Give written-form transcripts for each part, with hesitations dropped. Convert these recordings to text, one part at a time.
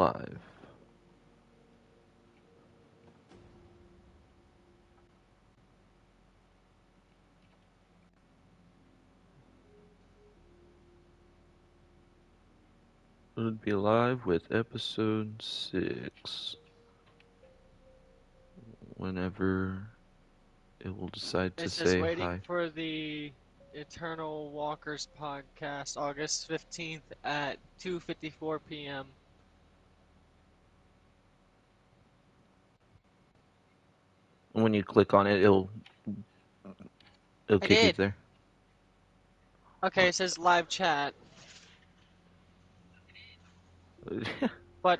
live. It would be live with episode 6. Whenever it will decide to It's just say waiting hi. for the Eternal Walkers podcast, August 15th at 2:54 p.m. When you click on it, it'll I kick you did. there. Okay, it says live chat, but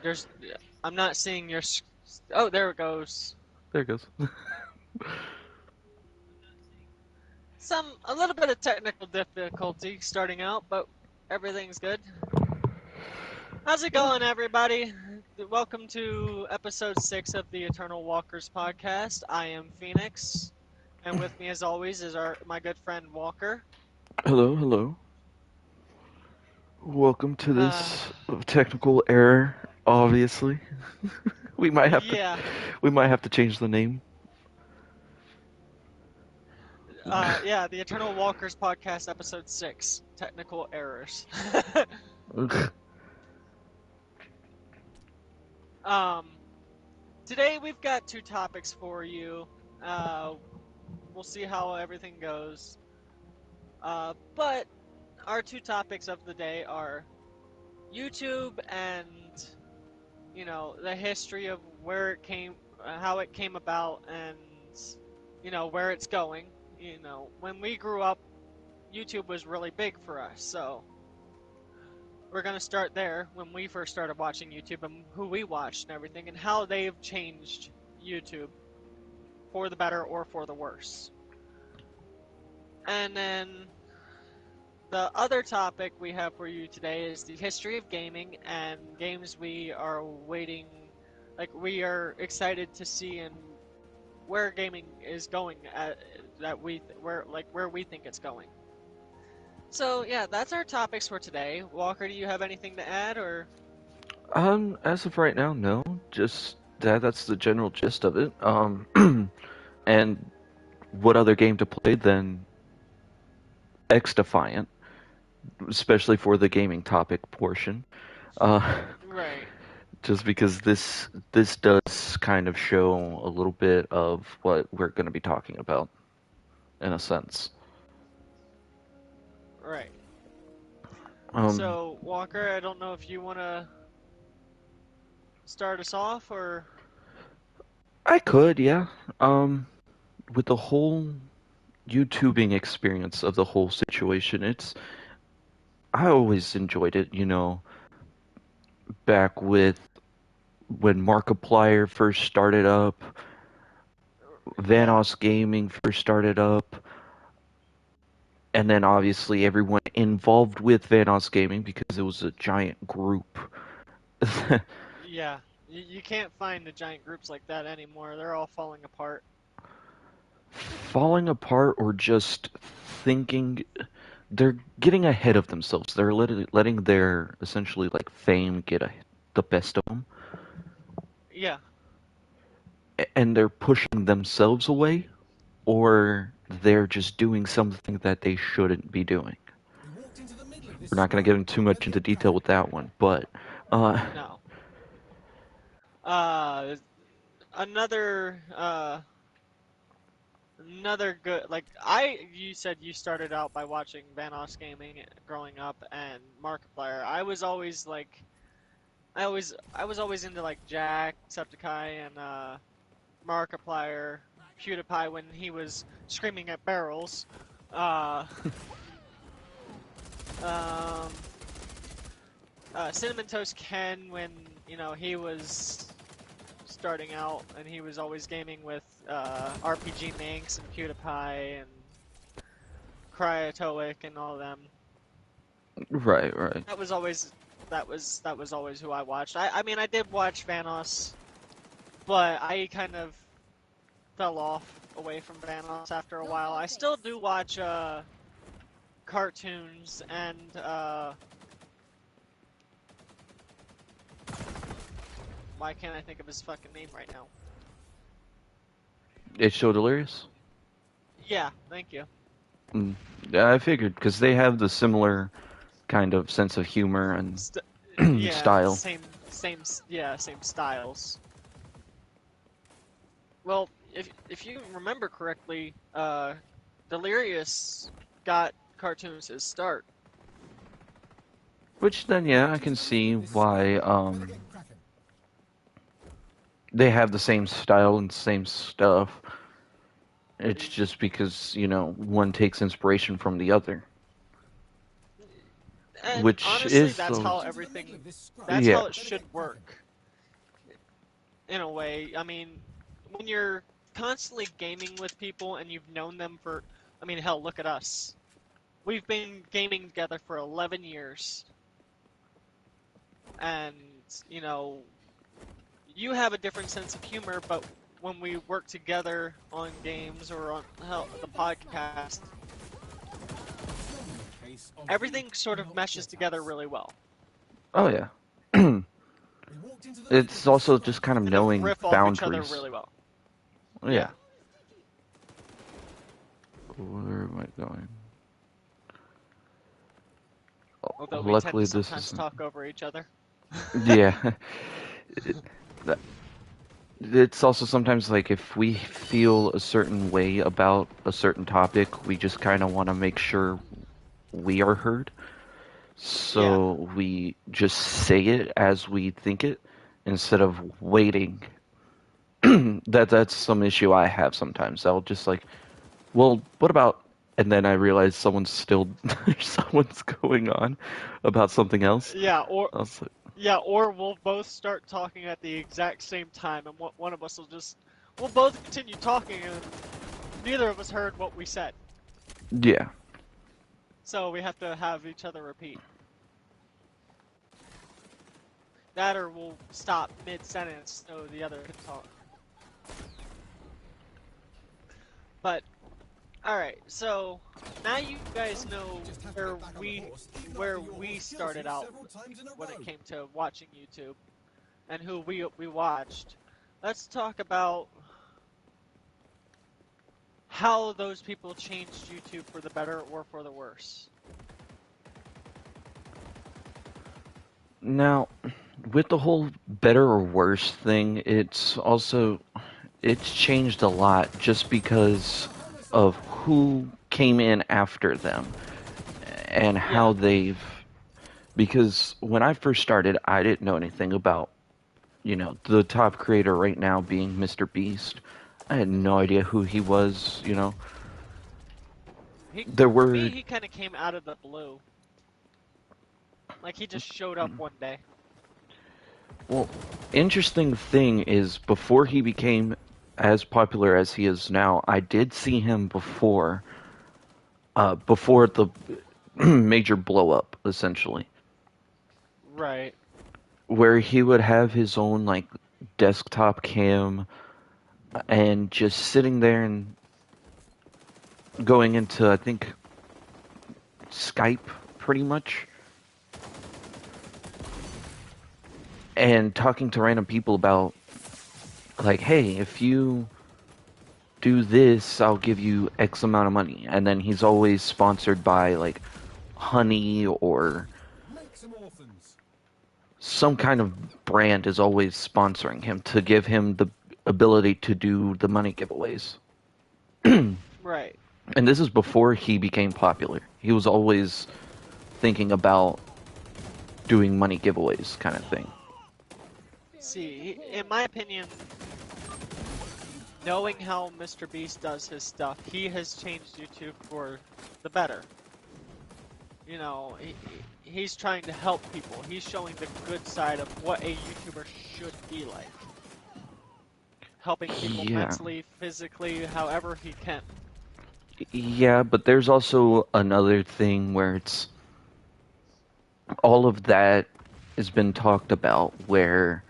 I'm not seeing your. Oh, there it goes. There it goes. A little bit of technical difficulty starting out, but everything's good. How's it going, everybody? Welcome to episode 6 of the Eternal Walkers podcast. I am Phoenix, and with me, as always, is my good friend Walker. Hello, hello. Welcome to Uh, this technical error. Obviously, we might have to. yeah. We might have to change the name. Yeah, the Eternal Walkers podcast, episode 6, technical errors. um, Today we've got 2 topics for you. We'll see how everything goes. But our 2 topics of the day are YouTube and, the history of where it came, how it came about, and, where it's going. When we grew up, YouTube was really big for us, so we're going to start there when we first started watching YouTube and who we watched and everything and how they've changed YouTube for the better or for the worse. And then the other topic we have for you today is the history of gaming and games we are waiting, we are excited to see and where gaming is going where we think it's going. So yeah, that's our topics for today. Walker, do you have anything to add or? As of right now, no. Just that's the general gist of it. And what other game to play than X Defiant, especially for the gaming topic portion. Right. Just because this does kind of show a little bit of what we're going to be talking about, in a sense. Right. Um, So Walker, I don't know if you want to start us off or. I could, yeah. With the whole YouTubing experience of the whole situation, I always enjoyed it, back with when Markiplier first started up, Yeah. Vanoss Gaming first started up, and then obviously everyone involved with Vanoss Gaming because it was a giant group. Yeah. You can't find the giant groups like that anymore. They're all falling apart. Falling apart or just thinking they're getting ahead of themselves. They're letting their essentially like fame get the best of them, Yeah. and they're pushing themselves away, or they're just doing something that they shouldn't be doing. We're not going to get into too much into detail with that one, but No. Uh, another another good you said you started out by watching Vanoss Gaming growing up and Markiplier. I was always into like Jacksepticeye and Markiplier, PewDiePie when he was screaming at barrels. Uh, um, Cinnamon Toast Ken when he was starting out and he was always gaming with RPG Manx and PewDiePie and Cryatoic and all of them. right, right. That was always who I watched. I mean I did watch Vanoss, but I kind of fell off away from Vanoss after a while. I still do watch cartoons and Why can't I think of his fucking name right now? It's so delirious. Yeah, thank you. Yeah, I figured because they have the similar kind of sense of humor and St- yeah, style. same styles. Well, if you remember correctly, Delirious got cartoons his start. Which then, yeah, I can see why they have the same style and same stuff. It's just because, you know, one takes inspiration from the other. And Which honestly, is, that's how everything, that's yeah. how it should work, in a way. I mean, when you're constantly gaming with people and you've known them for, I mean, hell, look at us. We've been gaming together for 11 years. And, you know, you have a different sense of humor, but when we work together on games or on the podcast, everything sort of meshes together really well. Oh, yeah. It's also just kind of Kind of knowing riff off each other boundaries. really well. Yeah. Where am I going? Although we tend Luckily, to this sometimes isn't. talk over each other. Yeah. That- It's also sometimes like if we feel a certain way about a certain topic, we just kind of want to make sure we are heard. Yeah. So we just say it as we think it instead of waiting. That's some issue I have sometimes. I'll just like, well, what about? And then I realize someone's going on about something else. Yeah, I was like, or we'll both start talking at the exact same time, and one of us will just, we'll both continue talking, and neither of us heard what we said. yeah, So we have to have each other repeat. That or we'll stop mid-sentence so the other can talk. But, alright, so now you guys know where we started out when it came to watching YouTube and who we watched. Let's talk about how those people changed YouTube for the better or for the worse. now, with the whole better or worse thing, it's changed a lot just because of who came in after them and how Yeah. because when I first started, I didn't know anything about, you know, the top creator right now being Mr. Beast. I had no idea who he was, you know. There For were me, he kind of came out of the blue. Like he just showed up one day. Well, interesting thing is before he became as popular as he is now, I did see him before the major blow up, essentially, Right. where he would have his own like desktop cam and just sitting there and going into I think Skype pretty much and talking to random people about like, hey, if you do this, I'll give you X amount of money. And then he's always sponsored by like Honey or some kind of brand is always sponsoring him to give him the ability to do the money giveaways. Right. And this is before he became popular. He was always thinking about doing money giveaways kind of thing. See, in my opinion, knowing how Mr. Beast does his stuff, he has changed YouTube for the better. You know, he's trying to help people. He's showing the good side of what a YouTuber should be like. Helping people Yeah. mentally, physically, however he can. Yeah, but there's also another thing where it's all of that has been talked about where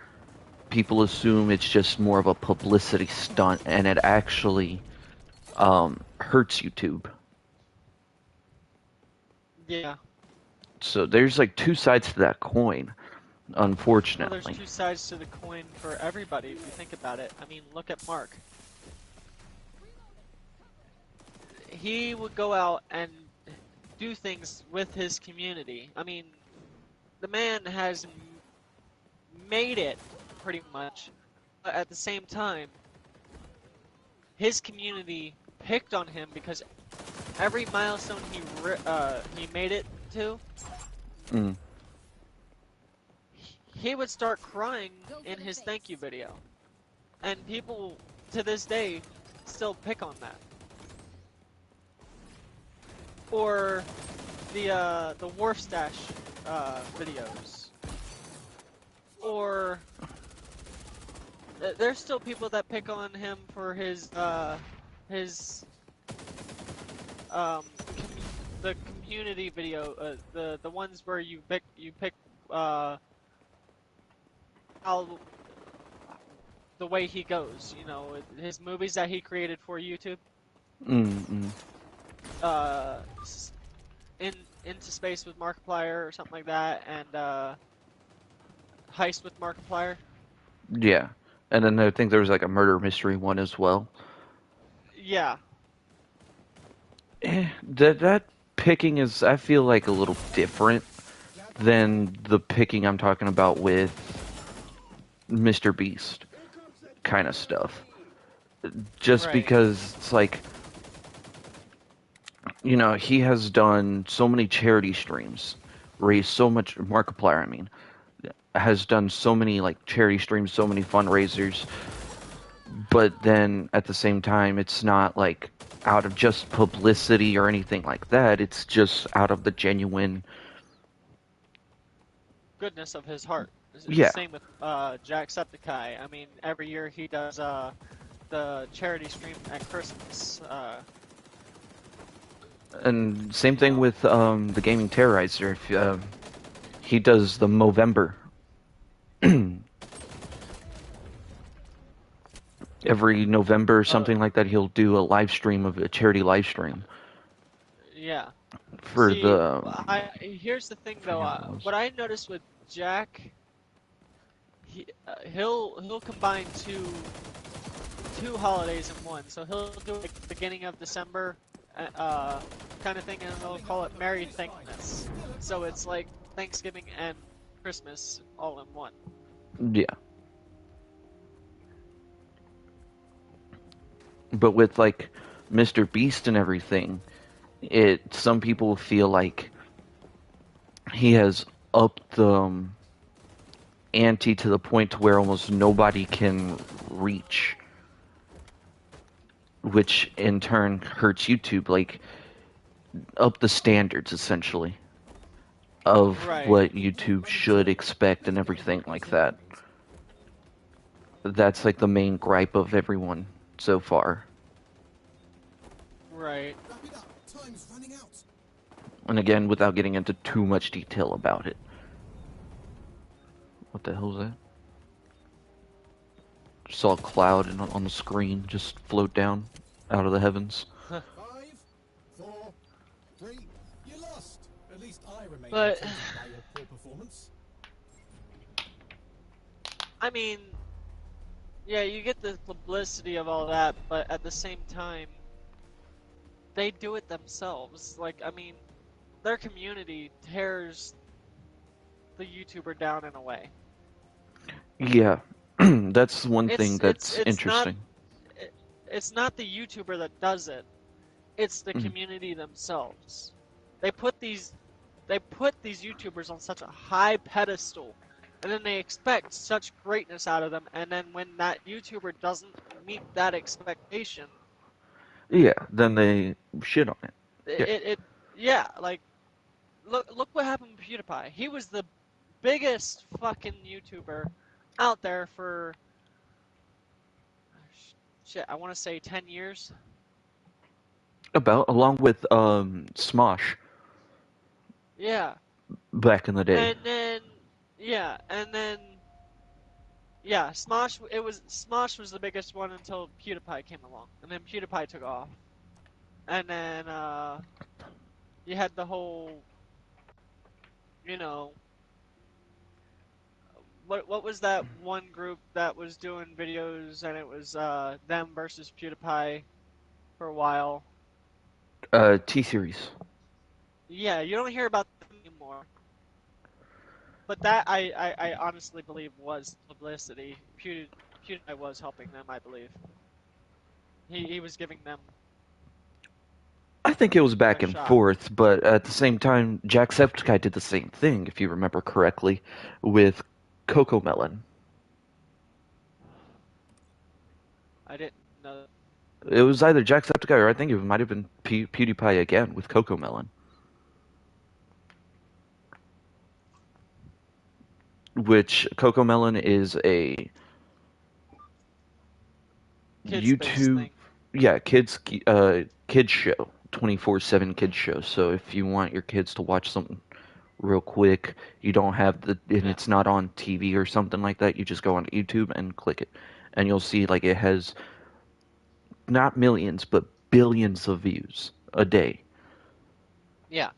people assume it's just more of a publicity stunt and it actually hurts YouTube. Yeah. So there's like two sides to that coin. Well, there's unfortunately. two sides to the coin for everybody if you think about it. I mean, look at Mark. He would go out and do things with his community. I mean, the man has made it pretty much, but at the same time, his community picked on him because every milestone he made it to, Mm. he would start crying in his thank you video, and people to this day still pick on that. Or the Wharf Stash videos, or there's still people that pick on him for his um the community video, the ones where you pick how the way he goes, you know, his movies that he created for YouTube, Mm. Mm. uh, in Into Space with Markiplier or something like that, and Heist with Markiplier. Yeah. And then I think there was like a murder mystery one as well. Yeah, That picking is, I feel like, a little different than the picking I'm talking about with Mr. Beast kind of stuff. Just right. because it's like, he has done so many charity streams, raised so much, Markiplier, I mean, has done so many like charity streams, so many fundraisers, but then at the same time, it's not like out of just publicity or anything like that. It's just out of the genuine, Goodness of his heart. yeah. Same with Jacksepticeye. I mean, every year he does the charity stream at Christmas. And same You thing know, with the Gaming Terrorizer. If he does the Movember. Every November or uh, something like that, he'll do a live stream of a charity live stream yeah. for See, the here's the thing though. forget what it was. What I noticed with Jack, he'll combine two holidays in one. So he'll do like beginning of December, kind of thing, and they'll call it Merry Thankmas. So it's like Thanksgiving and Christmas all in one. Yeah, but with like Mr. Beast and everything, some people feel like he has upped the ante to the point to where almost nobody can reach, which in turn hurts YouTube. Like up the standards essentially of Right, what YouTube should expect and everything like that. That's like the main gripe of everyone so far. right. And again, without getting into too much detail about it. What the hell is that? Saw a cloud on the screen just float down out of the heavens. 5, 4, 3. You lost. At least I remain But untainted by your poor performance. I mean, yeah, you get the publicity of all that, but at the same time, they do it themselves. Like, I mean, their community tears the YouTuber down in a way. Yeah, that's one thing It's that's it's not interesting. it's not the YouTuber that does it. It's the Mhm. community themselves. They put these YouTubers on such a high pedestal, and then they expect such greatness out of them, and then when that YouTuber doesn't meet that expectation, Yeah, then they shit on it. Yeah. it yeah, like look what happened with PewDiePie. He was the biggest fucking YouTuber out there for shit, I want to say 10 years. About along with Smosh Yeah. back in the day. And then yeah, and then yeah, Smosh was the biggest one until PewDiePie came along. And then PewDiePie took off. And then you had the whole, you know, what was that one group that was doing videos and it was them versus PewDiePie for a while? T-Series. Yeah, you don't hear about them anymore. But that I honestly believe was publicity. PewDiePie was helping them, I believe. He was giving them I think it was back a and shot. forth, but at the same time, Jacksepticeye did the same thing, if you remember correctly, with Coco Melon. I didn't know. It was either Jacksepticeye or I think it might have been PewDiePie again with Coco Melon. Which Coco Melon is a Kids-based YouTube, thing. yeah, kids show, 24/7 kids show. So if you want your kids to watch something real quick, you don't have and Yeah. it's not on TV or something like that, you just go on YouTube and click it, and you'll see like it has not millions but billions of views a day. Yeah.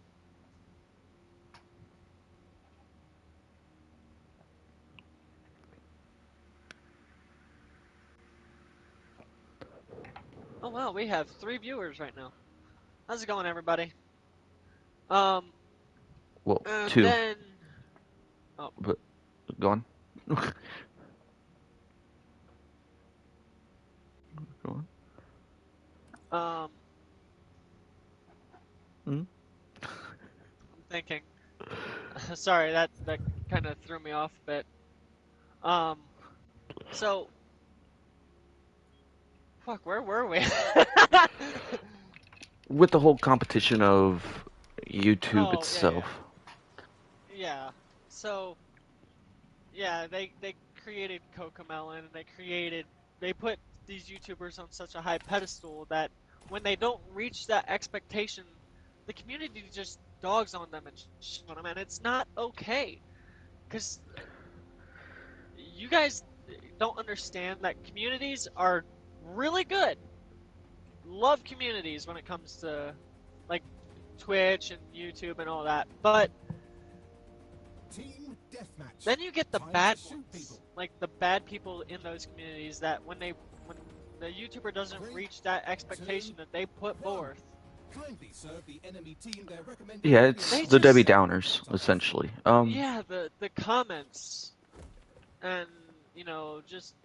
Oh wow, we have 3 viewers right now. How's it going, everybody? Um, Well, and two, then oh, but go on. Go um, on. I'm thinking. Sorry, that kind of threw me off a bit. Um, so fuck, where were we? With the whole competition of YouTube Oh, yeah, itself. yeah. Yeah. So, yeah, they created Cocomelon and they put these YouTubers on such a high pedestal that when they don't reach that expectation, the community just dogs on them and shit on them, and it's not okay. Because you guys don't understand that communities are really good. Love communities when it comes to like Twitch and YouTube and all that, but Team deathmatch. then you get the Time bad to shoot ones, people. like the bad people in those communities that when the YouTuber doesn't reach that expectation that they put forth, Kindly serve the enemy team their recommended Yeah, video it's They the message. Debbie just- Downers, essentially. yeah, the comments and just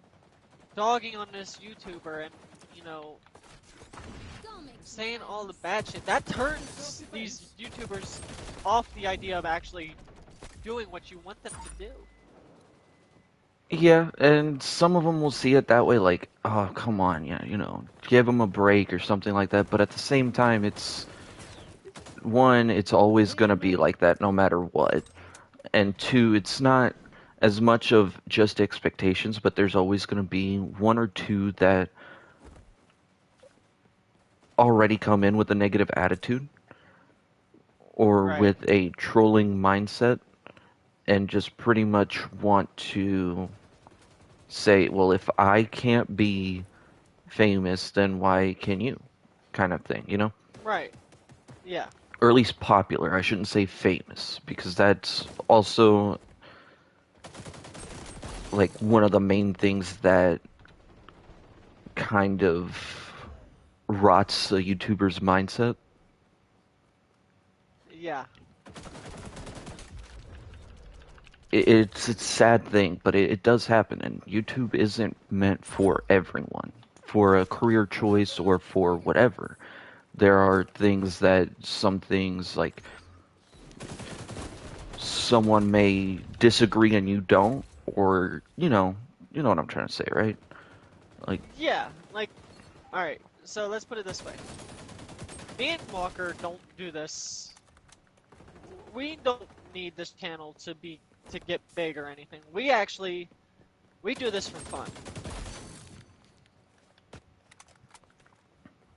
dogging on this YouTuber and saying all the bad shit that turns these YouTubers off the idea of actually doing what you want them to do. Yeah, and some of them will see it that way, like, oh, come on, yeah, give them a break or something like that. But at the same time, it's always gonna be like that no matter what. And two, it's not as much of just expectations, but there's always gonna be one or two that already come in with a negative attitude or Right. with a trolling mindset and just pretty much want to say, well, if I can't be famous, then why can you? Kind of thing, Right. Yeah. Or at least popular. I shouldn't say famous, because that's also like one of the main things that kind of rots a YouTuber's mindset. Yeah. It's a sad thing, but it does happen, and YouTube isn't meant for everyone, for a career choice or for whatever. There are some things like someone may disagree and you don't, or you know what I'm trying to say, right? Like, Yeah. Like, all right. So let's put it this way. Me and Walker don't do this. We don't need this channel to get big or anything. We do this for fun.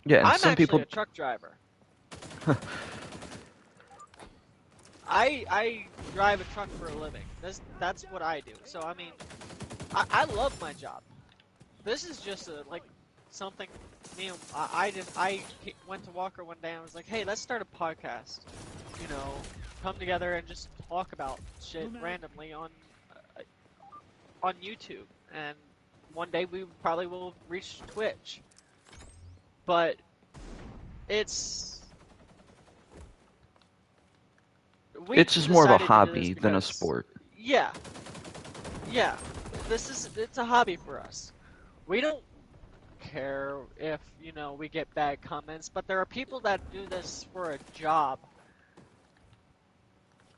yeah, and I'm some actually people, a truck driver. I drive a truck for a living. That's what I do. So I mean, I love my job. This is just something. I went to Walker one day and I was like, hey, let's start a podcast. Come together and just talk about shit randomly on on YouTube, and one day we probably will reach Twitch. But it's It's just more of a decided to do this hobby than a because- sport. Yeah, yeah. It's a hobby for us. We don't care if we get bad comments, but there are people that do this for a job.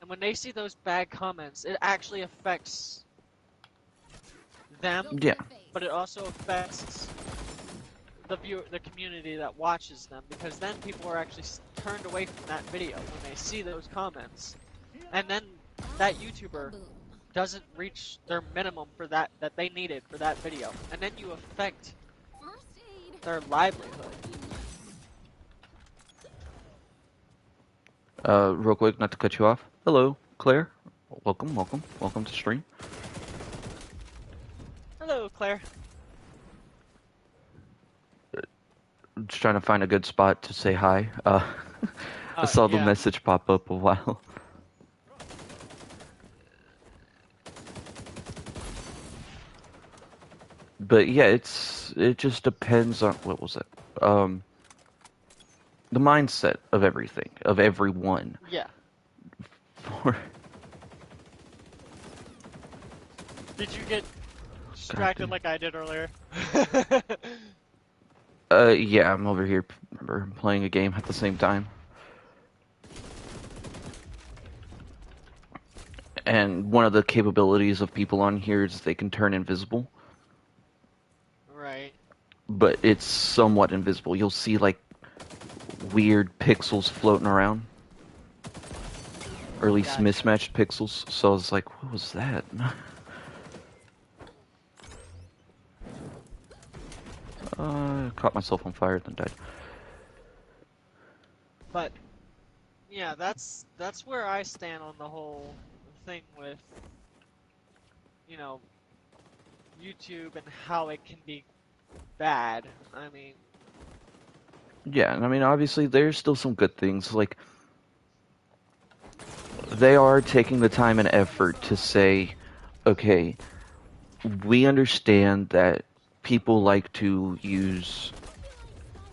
And when they see those bad comments, it actually affects them, Yeah. but it also affects the community that watches them, because then people are actually turned away from that video when they see those comments, and then that YouTuber doesn't reach their minimum for that they needed for that video, and then you affect their livelihood. Real quick, not to cut you off. Hello, Claire. Welcome to stream. Hello, Claire. Just trying to find a good spot to say hi. I saw the Yeah. message pop up a while. But yeah, it just depends on what was it? The mindset of everything, of everyone. Yeah. For Did you get distracted like I did earlier? yeah, I'm over here playing a game at the same time. And one of the capabilities of people on here is they can turn invisible. Right. But it's somewhat invisible. You'll see like weird pixels floating around. Or at least Gotcha. mismatched pixels. So I was like, what was that? Caught myself on fire, then died. But yeah, that's where I stand on the whole thing with YouTube and how it can be bad. I mean, Yeah, and I mean, obviously, there's still some good things. Like, they are taking the time and effort to say, okay, we understand that people like to use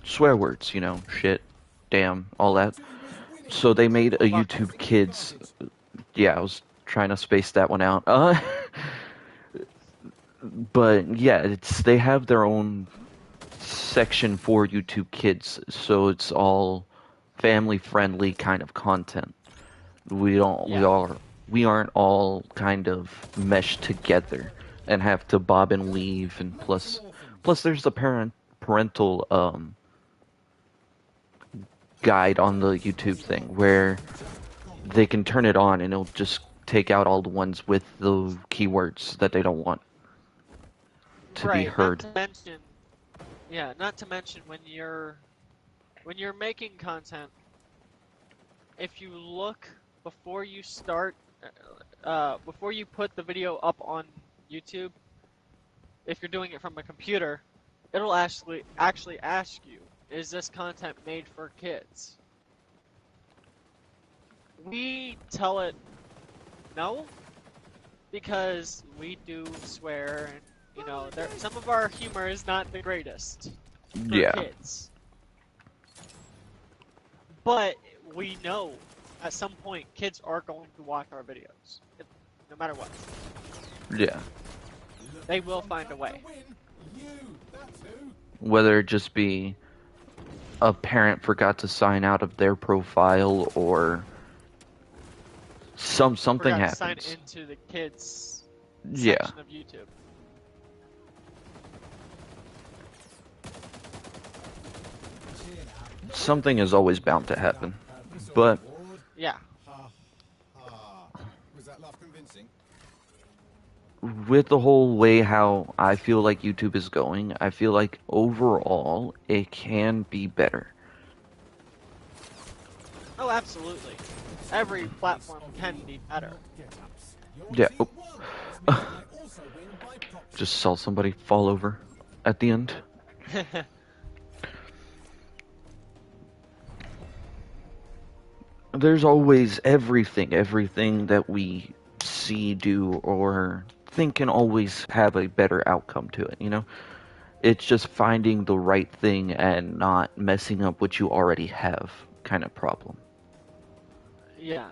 swear words, shit, damn, all that. So they made a YouTube Kids. Yeah, I was trying to space that one out. But yeah, they have their own section for YouTube Kids, so it's all family-friendly kind of content. We aren't all kind of meshed together and have to bob and weave, and plus there's the parental guide on the YouTube thing where they can turn it on and it'll just take out all the ones with the keywords that they don't want to be heard. Not to mention when you're making content, if you look before you start, before you put the video up on YouTube, if you're doing it from a computer, it'll actually ask you, is this content made for kids? We tell it no, because we do swear, and some of our humor is not the greatest for Yeah. kids. But we know at some point kids are going to watch our videos, no matter what. Yeah. They will find a way. Whether it just be a parent forgot to sign out of their profile or something Forgot happens. to sign into the kids Yeah. section of YouTube. Something is always bound to happen. But Yeah. Was that laugh convincing? with the whole way how I feel like YouTube is going, I feel like overall it can be better. Oh, absolutely. Every platform can be better. Yeah. Oh. Just saw somebody fall over at the end. There's always everything that we see, do, or thing can always have a better outcome to it, you know? It's just finding the right thing and not messing up what you already have kind of problem. Yeah.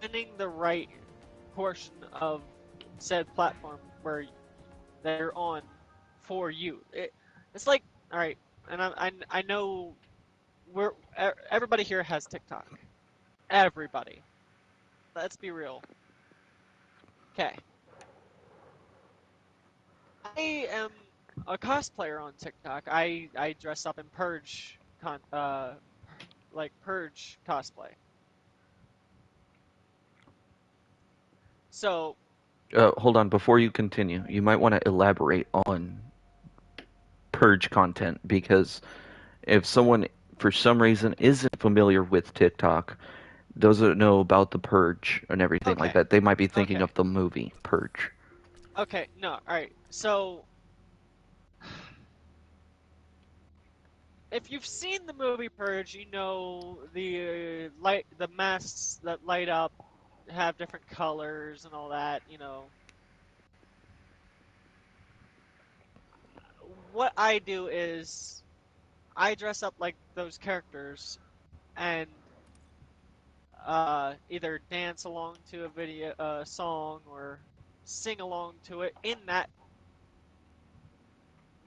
Finding the right portion of said platform where they're on for you. It's like, all right, and I know everybody here has TikTok. Everybody. Let's be real. Okay. I am a cosplayer on TikTok. I dress up in Purge like Purge cosplay. So, Hold on, before you continue, you might want to elaborate on purge content, because if someone for some reason isn't familiar with TikTok, doesn't know about the purge and everything like okay. that, they might be thinking Okay. of the movie Purge. Okay, no, alright. So, if you've seen the movie Purge, you know the masks that light up have different colors and all that, you know. What I do is I dress up like those characters and either dance along to a song, or sing along to it in that,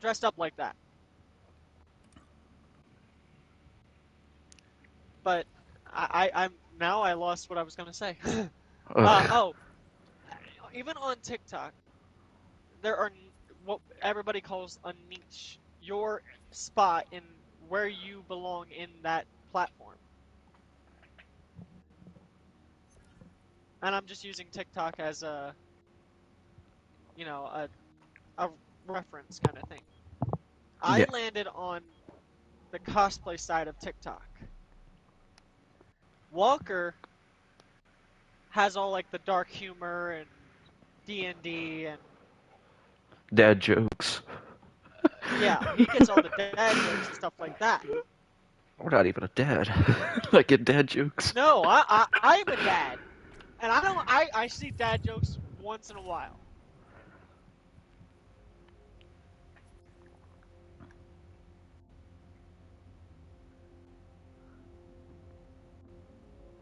dressed up like that. But I'm now I lost what I was gonna say. Oh, even on TikTok, there are what everybody calls a niche, your spot in where you belong in that platform. And I'm just using TikTok as a, you know, a reference kind of thing. I Yeah. landed on the cosplay side of TikTok. Walker has all like the dark humor and D&D and Dad jokes. yeah, he gets all the dad jokes and stuff like that. We're not even a dad. I get dad jokes. No, I'm a dad, and I see dad jokes once in a while.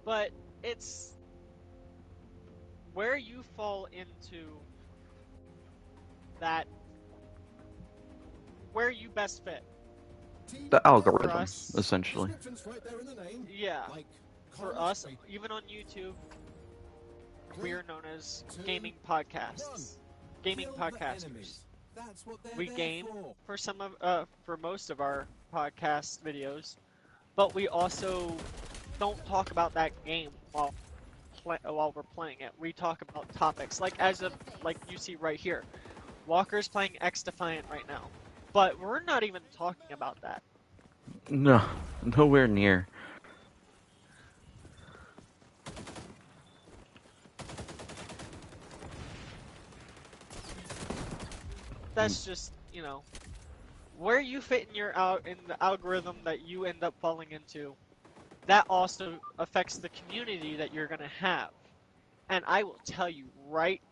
But it's where you fall into that, where you best fit. The For algorithm, us, essentially. Description's right there in the name. yeah, Like for college us, grade. even on YouTube, we are known as Two, gaming one. podcasts, gaming Kill the podcasters. enemies. That's what they're We there game for. for most of our podcast videos, but we also don't talk about that game while we're playing it. We talk about topics like like you see right here. Walker's playing X Defiant right now, but we're not even talking about that. No, nowhere near. That's just, you know, where you fit in in the algorithm that you end up falling into. That also affects the community that you're gonna have. And I will tell you right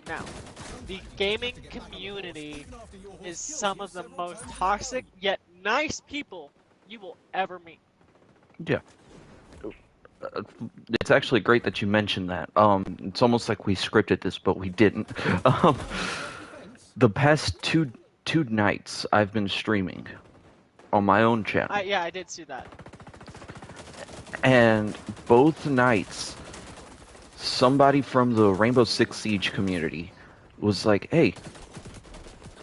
now, the gaming community is some of the most toxic yet nice people you will ever meet. Yeah. It's actually great that you mentioned that. It's almost like we scripted this, but we didn't. The past two nights I've been streaming on my own channel, Yeah, I did see that. and both nights, somebody from the Rainbow Six Siege community was like, "Hey,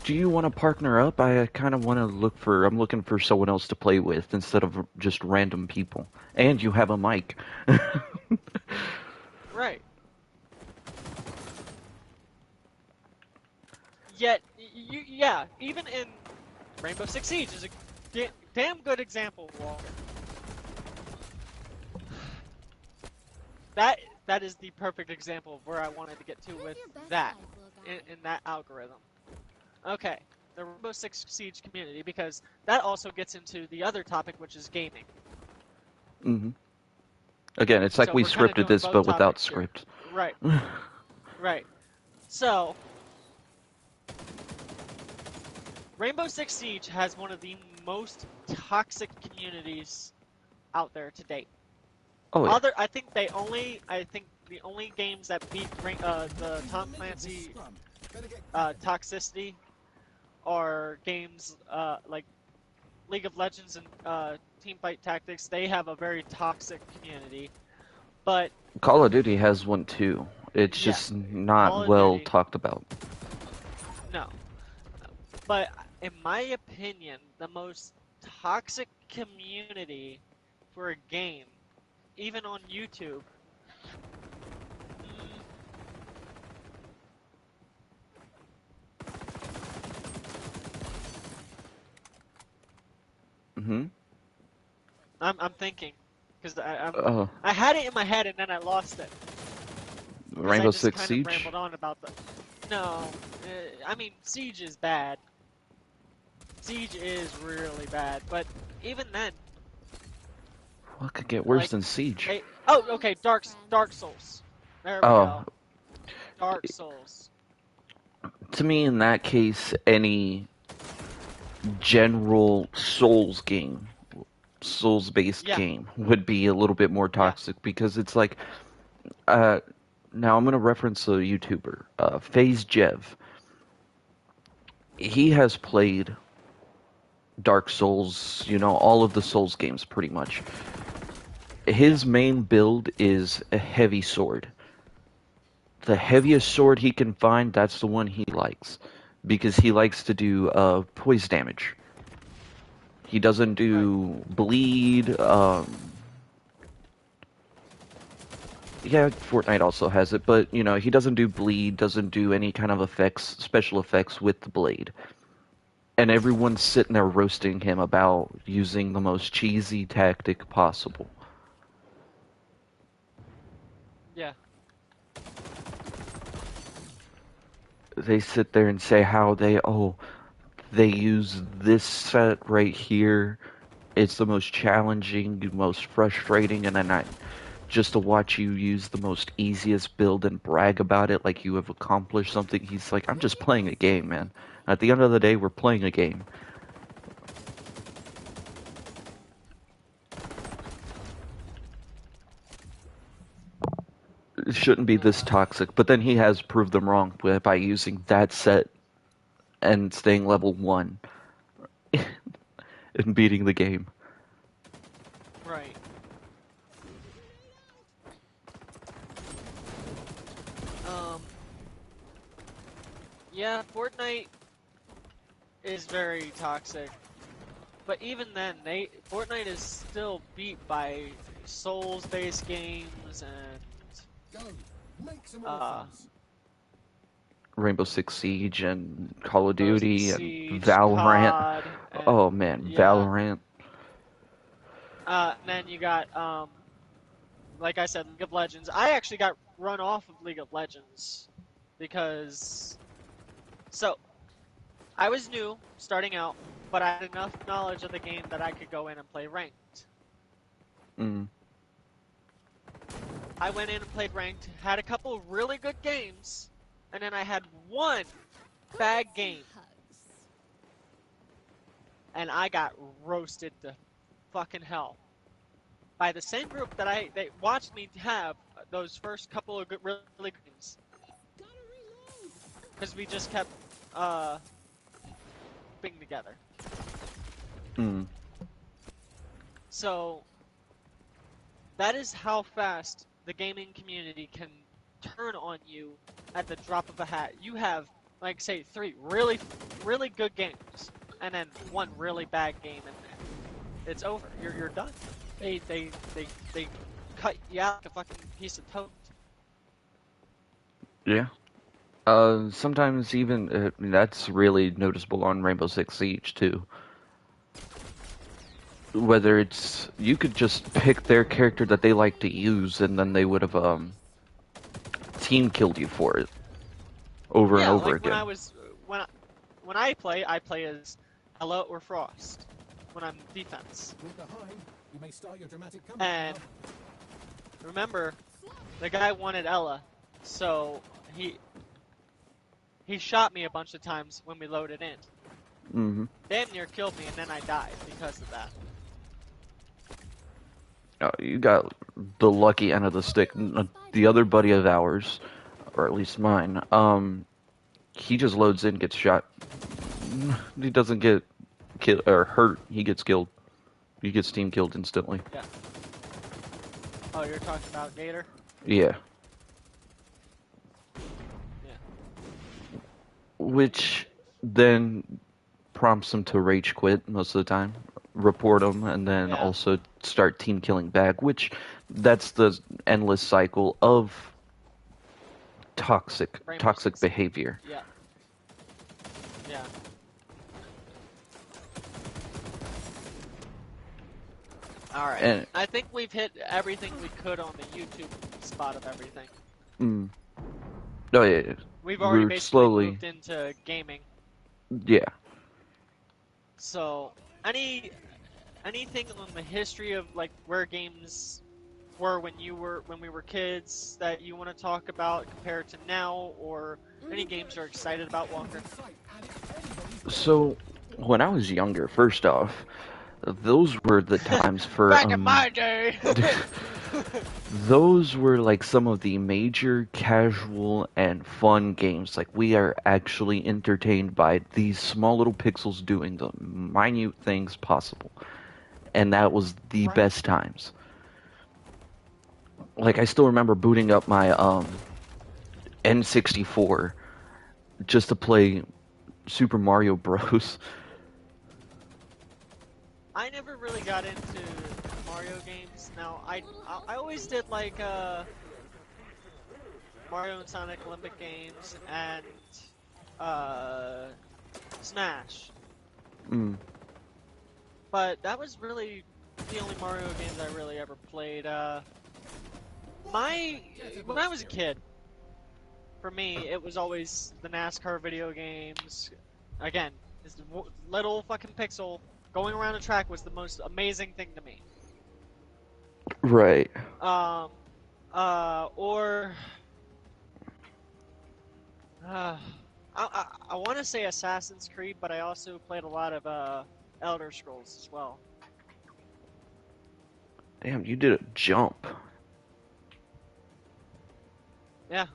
do you want to partner up? I kind of want to I'm looking for someone else to play with instead of just random people. And you have a mic." Right. Yet, yeah, even in Rainbow Six Siege is a damn good example, Walker. That is the perfect example of where I wanted to get to with that, in that algorithm. Okay, the Rainbow Six Siege community, because that also gets into the other topic, which is gaming. hmm Again, it's like So we we're kinda scripted doing this, both but without topics here. script. Right. Right. So, Rainbow Six Siege has one of the most toxic communities out there to date. Oh yeah. I think the only games that beat the Tom Clancy toxicity are games like League of Legends and Teamfight Tactics. They have a very toxic community, but Call of Duty has one too. It's Yeah. just Call not of well Duty. talked about. no. But in my opinion, the most toxic community for a game, even on YouTube, mm, Hmm. I'm thinking because Oh, I had it in my head and then I lost it because I Rainbow just Six kind Siege. of rambled on about the. No, I mean Siege is bad. Siege is really bad, but even then, What could get worse like, than Siege? okay, Dark Souls. There we Oh, go. Dark Souls. to me, in that case, any general Souls-based Yeah, game would be a little bit more yeah, toxic because it's like, uh, now I'm gonna reference a YouTuber, FaZe Jev. He has played Dark Souls, all of the Souls games pretty much. yeah. His main build is a heavy sword. The heaviest sword he can find, that's the one he likes. Because he likes to do poise damage. He doesn't Right. do bleed. Yeah, Fortnite also has it, but he doesn't do bleed, doesn't do any kind of effects, special effects with the blade. And everyone's sitting there roasting him about using the most cheesy tactic possible. Yeah. They sit there and say how they use this set right here. It's the most challenging, most frustrating, and then just to watch you use the most easiest build and brag about it like you have accomplished something. He's like, I'm just playing a game, man. At the end of the day, we're playing a game. It shouldn't be this toxic, but then he has proved them wrong by using that set and staying level 1 and beating the game. Right. Um. Yeah, Fortnite is very toxic, but even then, Fortnite is still beat by Souls-based games and Go. Make some uh, orphans. Rainbow Six Siege and Call of Rainbow Six Duty and Siege, Valorant. COD, and Oh man, yeah. Valorant. And then you got like I said, League of Legends. I actually got run off of League of Legends because I was new starting out, but I had enough knowledge of the game that I could go in and play ranked. Mm. I went in and played ranked, had a couple really good games, and then I had one bad game, and I got roasted to fucking hell by the same group that they watched me have those first couple of really good games, because we just kept being together. Mm. So that is how fast the gaming community can turn on you at the drop of a hat. You have, like, say, 3 really, really good games, and then 1 really bad game, and it's over. You're done. They cut you out like a fucking piece of toast. Yeah. Sometimes even that's really noticeable on Rainbow Six Siege too. Whether it's you could just pick their character that they like to use, and then they would have team killed you for it over and Yeah, over like again. when I play as Ella or Frost when I'm defense. Move behind. You may start your dramatic comeback And now. remember, the guy wanted Ella, so he shot me a bunch of times when we loaded in. Mm-hmm. Damn near killed me, and then I died because of that. Oh, you got the lucky end of the stick. The other buddy of ours, or at least mine, he just loads in, gets shot. He doesn't get killed or hurt. He gets killed. He gets team killed instantly. Yeah. Oh, you're talking about Gator? Yeah. Yeah. Which then prompts him to rage quit most of the time, report him, and then Yeah. also start team killing back, which that's the endless cycle of toxic Rainbow Six. behavior. Yeah. Yeah. Alright. And I think we've hit everything we could on the YouTube spot of everything. oh yeah, We've already we're basically slowly, moved into gaming. yeah. So, anything on the history of like where games were when we were kids that you want to talk about compared to now, or any games you're excited about, Walker? So when I was younger, first off, those were the times for Back in my day. those were like some of the major casual and fun games. Like we are actually entertained by these small little pixels doing the minute things possible. And that was the Right. best times. Like I still remember booting up my N64 just to play Super Mario Bros. I never really got into Mario games. Now, I always did like Mario and Sonic Olympic games and Smash. But that was really the only Mario games I really ever played. When I was a kid, for me, it was always the NASCAR video games. Again, this little fucking pixel going around a track was the most amazing thing to me. Right. I want to say Assassin's Creed, but I also played a lot of Elder Scrolls as well. Damn, you did a jump. Yeah.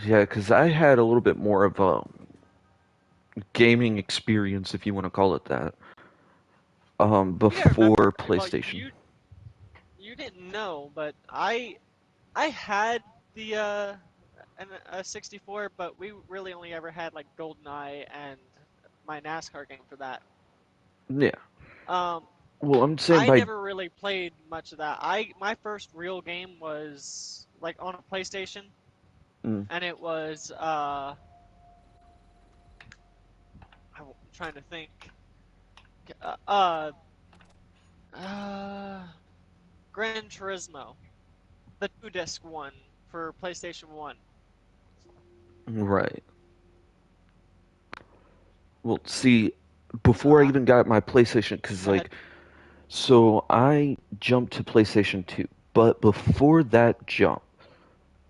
Yeah, because I had a little bit more of a gaming experience, if you want to call it that, before PlayStation. Well, you didn't know, but I had the a 64, but we really only ever had like GoldenEye and my NASCAR game for that. Yeah. Um, Well, I'm saying I by never really played much of that. My first real game was like on a PlayStation, and it was I'm trying to think. Gran Turismo, the 2-disc one for PlayStation 1. right. Well, see, before I even got my PlayStation, because Go ahead. like, so I jumped to PlayStation 2, but before that jump,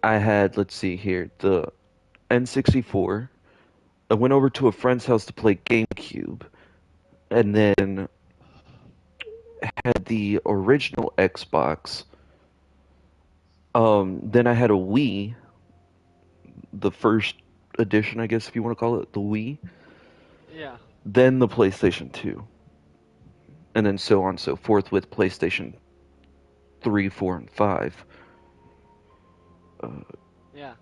I had, let's see here, the N64. I went over to a friend's house to play GameCube, and then had the original Xbox. Then I had a Wii, the first edition, I guess if you want to call it, the Wii. Yeah. Then the PlayStation 2. And then so on and so forth with PlayStation 3, 4, and 5. Yeah.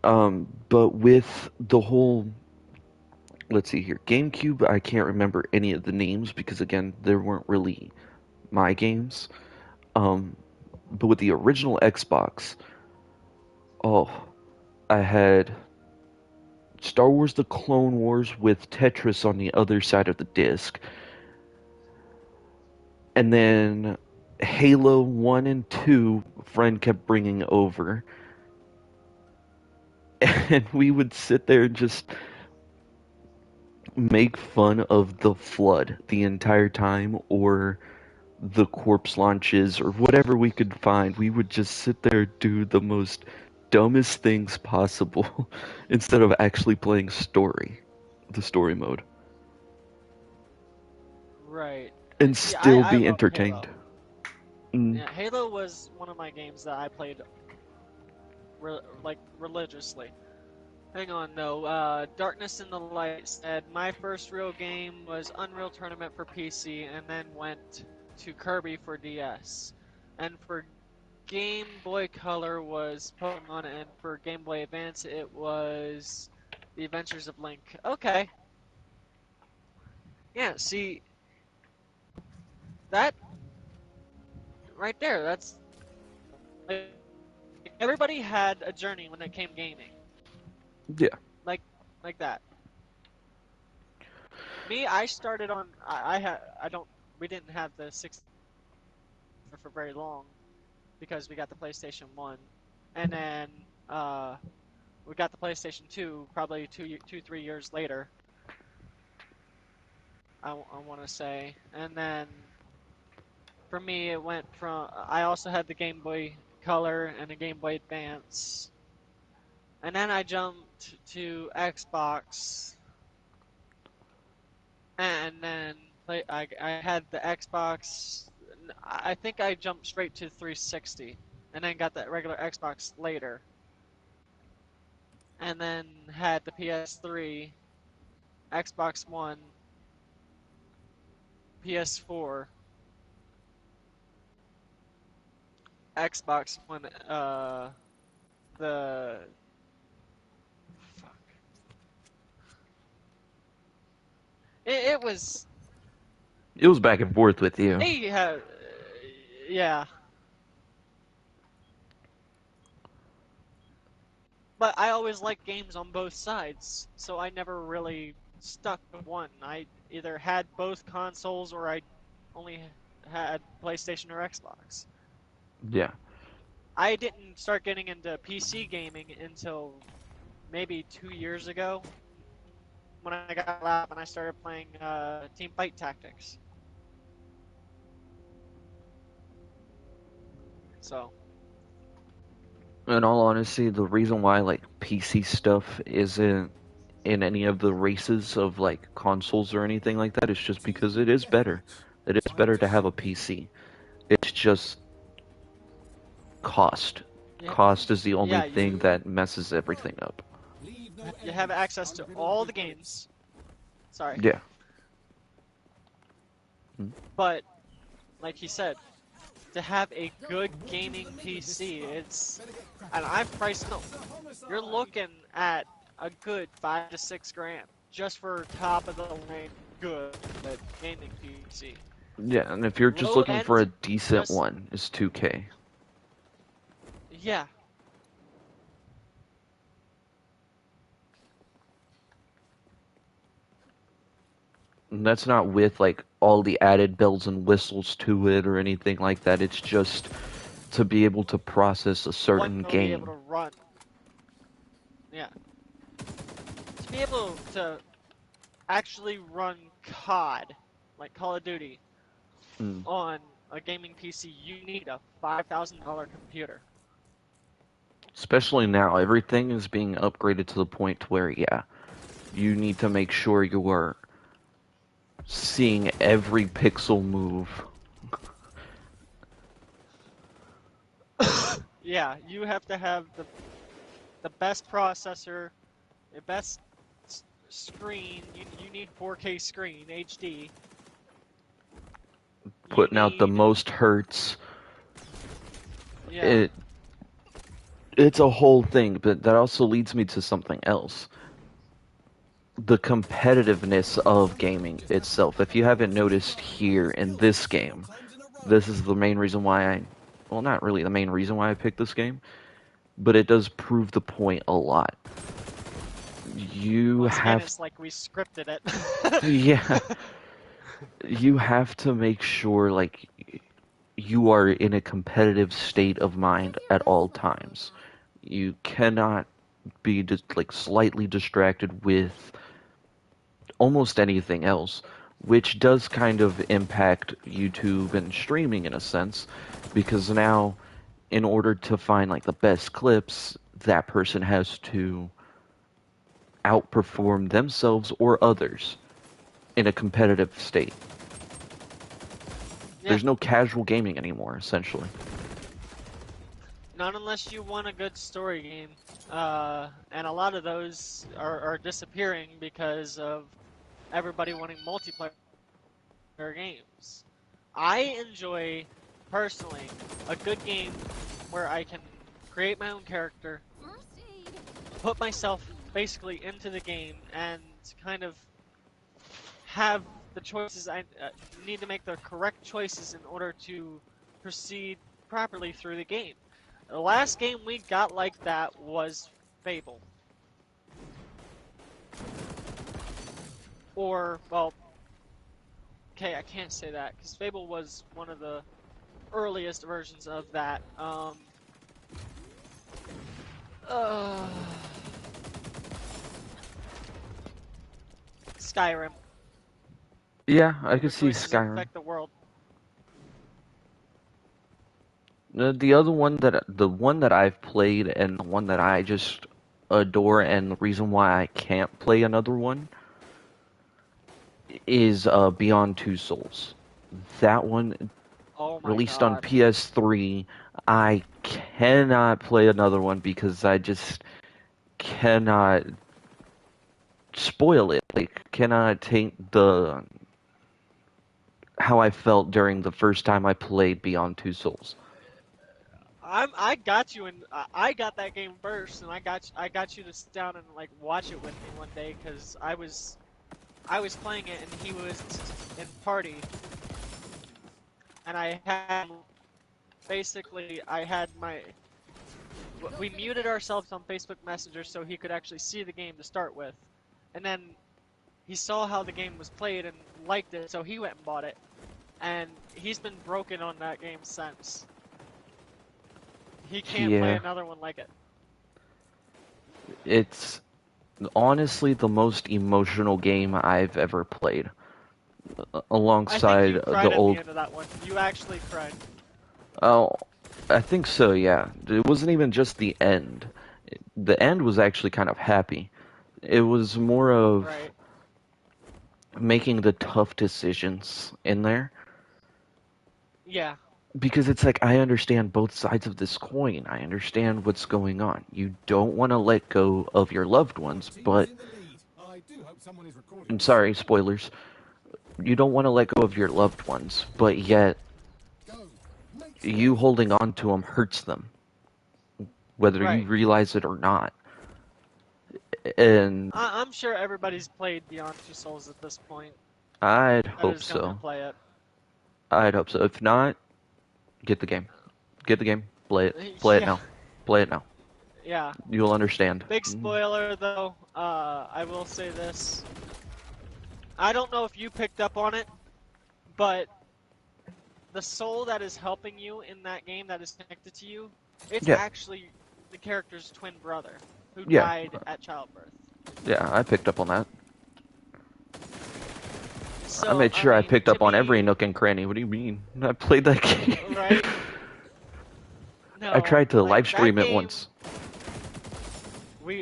But with the whole, let's see here, GameCube, I can't remember any of the names because, again, there weren't really my games. But with the original Xbox, I had Star Wars The Clone Wars with Tetris on the other side of the disc. And then Halo 1 and 2, a friend kept bringing over. And we would sit there and just make fun of the Flood the entire time, or the corpse launches, or whatever we could find. We would just sit there and do the most dumbest things possible instead of actually playing the story mode, Right. and See, still I be love entertained. Halo. Mm, Yeah, Halo was one of my games that I played like religiously. Hang on, no. Darkness in the Light said my first real game was Unreal Tournament for PC, and then went to Kirby for DS. And for Game Boy Color was Pokemon, and for Game Boy Advance it was The Adventures of Link. Okay, yeah. See that right there? That's like, everybody had a journey when it came gaming, yeah. like that. Me, I started on. I had. I don't. We didn't have the 6 for very long because we got the PlayStation 1, and then we got the PlayStation 2 probably 3 years later. I want to say, and then for me it went from. I also had the Game Boy Color and the Game Boy Advance, and then I jumped to Xbox, and then I had the Xbox. I think I jumped straight to 360, and then got that regular Xbox later, and then had the PS3, Xbox One, PS4, Xbox One. The fuck. It was. It was back and forth with you. Yeah. But I always liked games on both sides, so I never really stuck with one. I either had both consoles or I only had PlayStation or Xbox. Yeah. I didn't start getting into PC gaming until maybe 2 years ago when I got a lap and I started playing Team Fight Tactics. So, In all honesty, the reason why like PC stuff isn't in any of the races of like consoles or anything like that is just because it is better. It is better to have a PC. It's just cost. yeah, Cost is the only yeah, thing that messes everything up. Leave no you evidence have access to of all the irretrievable games. Sorry, Yeah. but like he said, to have a good gaming PC, and I've priced no. You're looking at a good 5 to 6 grand just for top of the line good gaming PC. Yeah, and if you're just Low looking for a end, decent just one, it's 2K. yeah, And that's not with like all the added bells and whistles to it or anything like that. It's just to be able to process a one certain will be able game. to run. Yeah, to be able to actually run COD, like Call of Duty, Mm. on a gaming PC, you need a $5,000 computer. Especially now, everything is being upgraded to the point to where, yeah, you need to make sure you are seeing every pixel move. Yeah, you have to have the best processor, the best screen. You need 4K screen, HD. Putting out the need, most hertz. yeah, It's a whole thing, but that also leads me to something else. The competitiveness of gaming itself. If you haven't noticed here in this game, this is the main reason why well, not really the main reason why I picked this game, but it does prove the point a lot. You once again, have, it's like we scripted it. yeah, you have to make sure, like, you are in a competitive state of mind at all times. You cannot be just, like, slightly distracted with almost anything else, which does kind of impact YouTube and streaming in a sense, because now, in order to find like the best clips, that person has to outperform themselves or others in a competitive state. Yeah. There's no casual gaming anymore, essentially. Not unless you want a good story game. And a lot of those are disappearing because of everybody wanting multiplayer games. I enjoy, personally, a good game where I can create my own character, put myself basically into the game, and kind of have the choices I need to make the correct choices in order to proceed properly through the game. The last game we got like that was Fable. Or, well, okay, I can't say that, because Fable was one of the earliest versions of that. Skyrim. Yeah, I could Your see choices Skyrim. affect the world. The one that I've played and the one that I just adore, and the reason why I can't play another one is Beyond Two Souls. That one Oh my released on god. PS3. I cannot play another one because I just cannot spoil it. Like, cannot taint the how I felt during the first time I played Beyond Two Souls. I got you, and I got that game first, and I got you to sit down and like watch it with me one day, because I was playing it and he was in party, and I had basically I had my we muted ourselves on Facebook Messenger so he could actually see the game to start with, and then he saw how the game was played and liked it, so he went and bought it, and he's been broken on that game since. He can't play Yeah, another one like it. it's honestly the most emotional game I've ever played, I think alongside you the cried at the old. end of that one. You actually cried. Oh, I think so. Yeah, it wasn't even just the end. The end was actually kind of happy. It was more of Right. making the tough decisions in there, Yeah. because it's like I understand both sides of this coin. I understand what's going on. You don't want to let go of your loved ones, Team but is in the lead. I do hope someone is recording I'm this. sorry, spoilers. You don't want to let go of your loved ones, but yet Go. Make you space. holding on to them hurts them, whether you Right. realize it or not. And I'm sure everybody's played Beyond Two Souls at this point. I'd That hope is going to so. play it. I'd hope so. If not, get the game. Get the game. Play it. Play it Yeah. now. Play it now. Yeah. You'll understand. Big spoiler though. I will say this. I don't know if you picked up on it, but the soul that is helping you in that game that is connected to you, it's Yeah. actually the character's twin brother who Yeah. died at childbirth. Yeah, I picked up on that. I So, made sure I mean, picked to up on every me, nook and cranny. What do you mean? I played that game. right? I No, tried to like live that stream it game. once.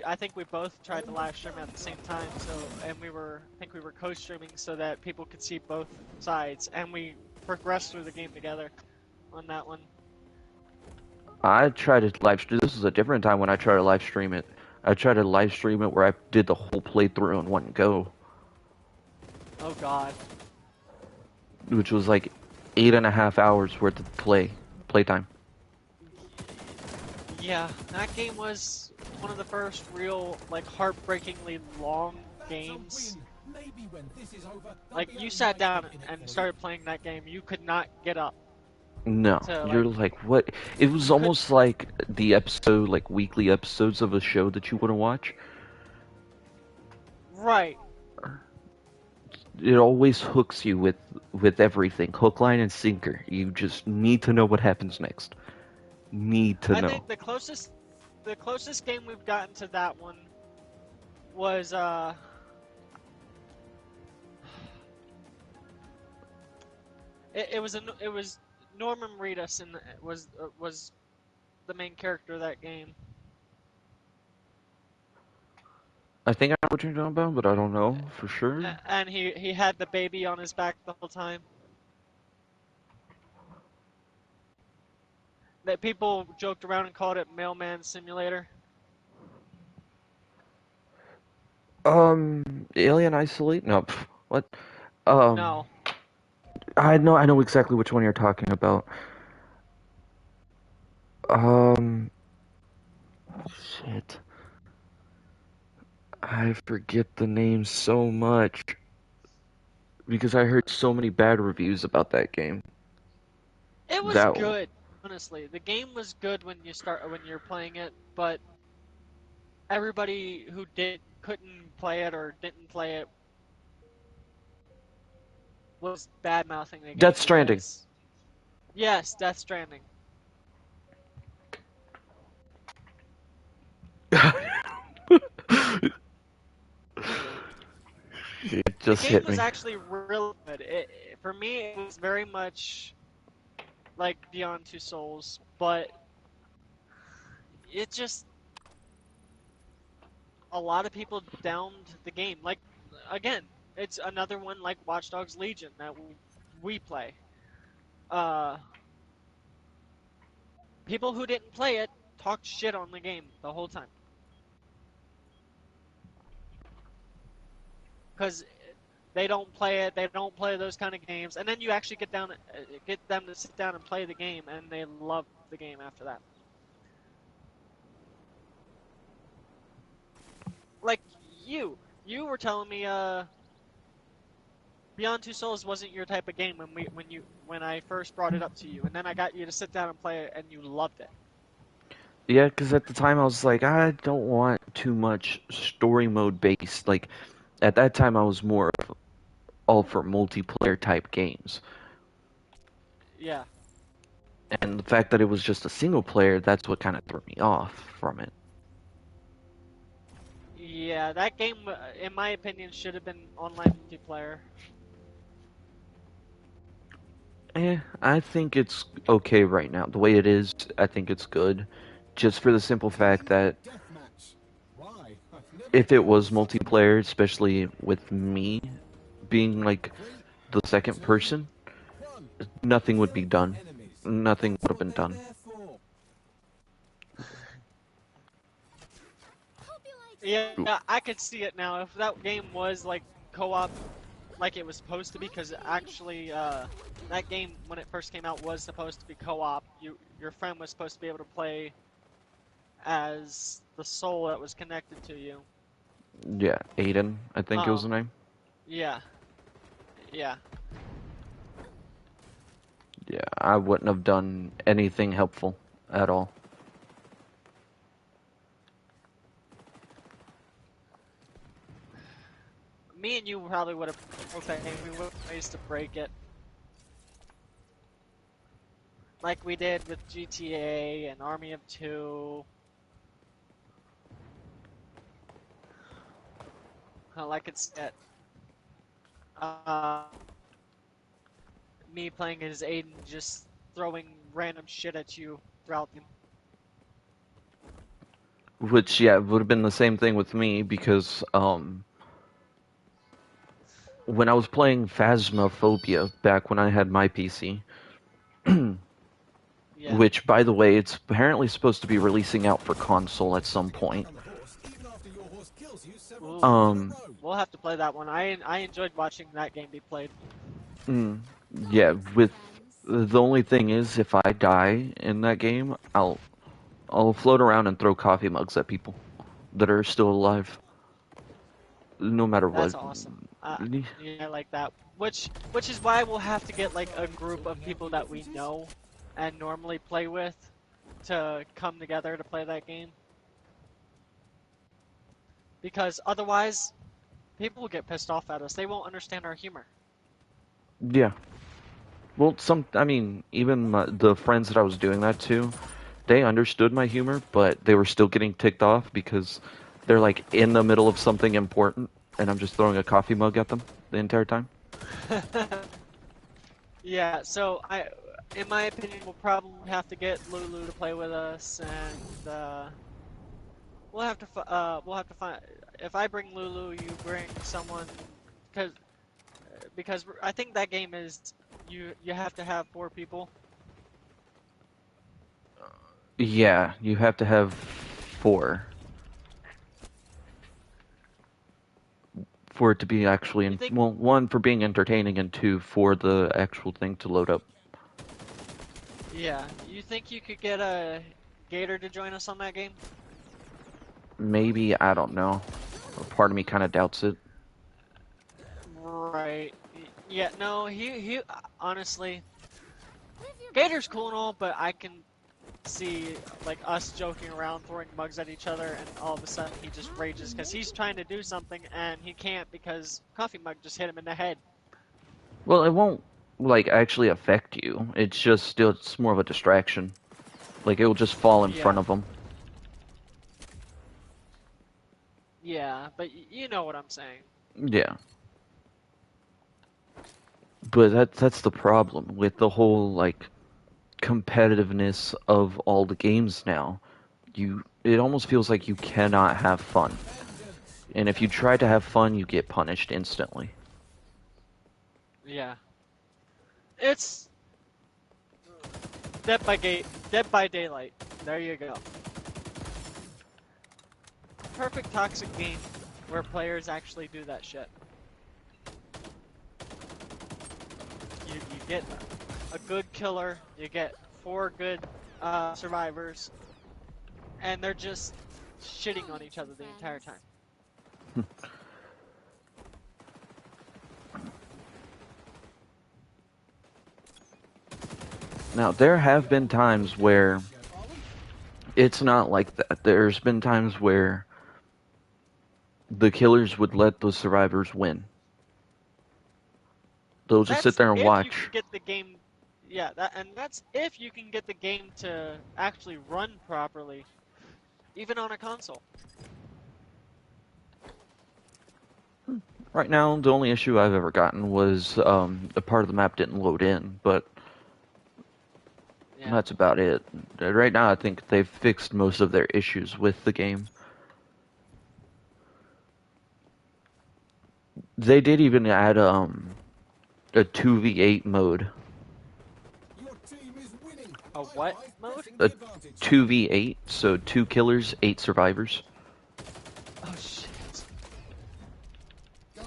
I think we both tried to live stream at the same time. So, and I think we were co-streaming so that people could see both sides, and we progressed through the game together on that one. I tried to live stream. This was a different time when I tried to live stream it. I tried to live stream it where I did the whole playthrough in one go, Oh God. which was like 8.5 hours worth of playtime. Yeah, that game was one of the first real, like, heartbreakingly long That's a games. win. Maybe when this is over, there'll Like, be you a sat light down in it and for started playing that game, you could not get up No, to, you're like, like, what? It was you could, almost like the episode, like weekly episodes of a show that you want to watch. right. It always hooks you with everything, hook, line, and sinker. You just need to know what happens next. Need to I know. think the closest game we've gotten to that one was, it was Norman Reedus and was the main character of that game. I think I know what you're talking about, but I don't know for sure. And he had the baby on his back the whole time. That people joked around and called it Mailman Simulator. Alien Isolate? No, what? Um, No. I know exactly which one you're talking about. Um, shit. I forget the name so much because I heard so many bad reviews about that game. It was That good, honestly. The game was good when you're playing it, but everybody who couldn't play it or didn't play it was bad mouthing the game Death Stranding. because yes, Death Stranding. It The just game hit was me. actually really good. For me, it was very much like Beyond Two Souls, but it just a lot of people downed the game. Like again, it's another one like Watch Dogs Legion that we play. Uh, People who didn't play it talked shit on the game the whole time because they don't play it. They don't play those kind of games, and then you actually get them to sit down and play the game, and they love the game after that. Like you were telling me, Beyond Two Souls wasn't your type of game when I first brought it up to you, and then I got you to sit down and play it, and you loved it. Yeah, because at the time I was like, I don't want too much story mode based. Like, at that time I was more of all for multiplayer type games. Yeah, And the fact that it was just a single player, that's what kind of threw me off from it. yeah, that game, in my opinion, should have been online multiplayer. I think it's okay right now. The way it is, I think it's good. Just for the simple fact that Deathmatch. Why? I've never if it played was this game. multiplayer, especially with me being like 3, the second 2, person, 1. nothing would Kill be the done. enemies. Nothing That's would have what been they're done. there for. Yeah, I could see it now. If that game was like co-op, like it was supposed to be, because actually, that game when it first came out was supposed to be co-op. Your friend was supposed to be able to play as the soul that was connected to you. Yeah, Aiden, I think it was Oh, the name. yeah, yeah. Yeah, I wouldn't have done anything helpful at all. Me and you probably would have. Okay, we would have ways to break it, like we did with GTA and Army of Two. Like it's at uh, me playing as Aiden, just throwing random shit at you throughout the. Which, yeah, would have been the same thing with me because, when I was playing Phasmophobia back when I had my PC, Yeah. which, by the way, it's apparently supposed to be releasing out for console at some You get back point. on the horse, even after your horse kills you several Ooh, times in a Um, row. we'll have to play that one. I enjoyed watching that game be played. mm, yeah, with the only thing is, if I die in that game, I'll float around and throw coffee mugs at people that are still alive, no matter That's what. awesome. Yeah, I like that. Which is why we'll have to get like a group of people that we know and normally play with to come together to play that game. Because otherwise, people will get pissed off at us. They won't understand our humor. Yeah. Well, I mean, even the friends that I was doing that to, they understood my humor, but they were still getting ticked off because they're like in the middle of something important, and I'm just throwing a coffee mug at them the entire time. Yeah, so in my opinion, we'll probably have to get Lulu to play with us, and we'll have to find. if I bring Lulu, you bring someone, because I think that game is you have to have 4 people. Yeah, you have to have 4 for it to be actually, You think? well, 1 for being entertaining, and 2 for the actual thing to load up. Yeah. You think you could get a Gator to join us on that game? Maybe, I don't know. A part of me kind of doubts it. Right. Yeah. No. He. Honestly, Gator's cool and all, but I can see like us joking around, throwing mugs at each other, and all of a sudden he just rages because he's trying to do something and he can't because coffee mug just hit him in the head. Well, it won't, like, actually affect you. It's just still, it's more of a distraction. Like, it will just fall in front Yeah. of them. Yeah, but you know what I'm saying. Yeah. But that's the problem with the whole, like, competitiveness of all the games now. It almost feels like you cannot have fun. And if you try to have fun, you get punished instantly. Yeah. It's Dead by Daylight. There you go. Perfect toxic game where players actually do that shit. You get a good killer, you get 4 good survivors, and they're just shitting on each other the entire time. Now, there have been times where it's not like that. There's been times where the killers would let the survivors win. They'll just sit That's there and if you watch. can get the game. Yeah, that's if you can get the game to actually run properly, even on a console. Right now, the only issue I've ever gotten was a part of the map didn't load in, but Yeah. that's about it. Right now, I think they've fixed most of their issues with the game. They did even add a 2v8 mode. Your team is winning. A what mode? Pressing A the advantage. 2v8, so 2 killers, 8 survivors. Oh shit. Go.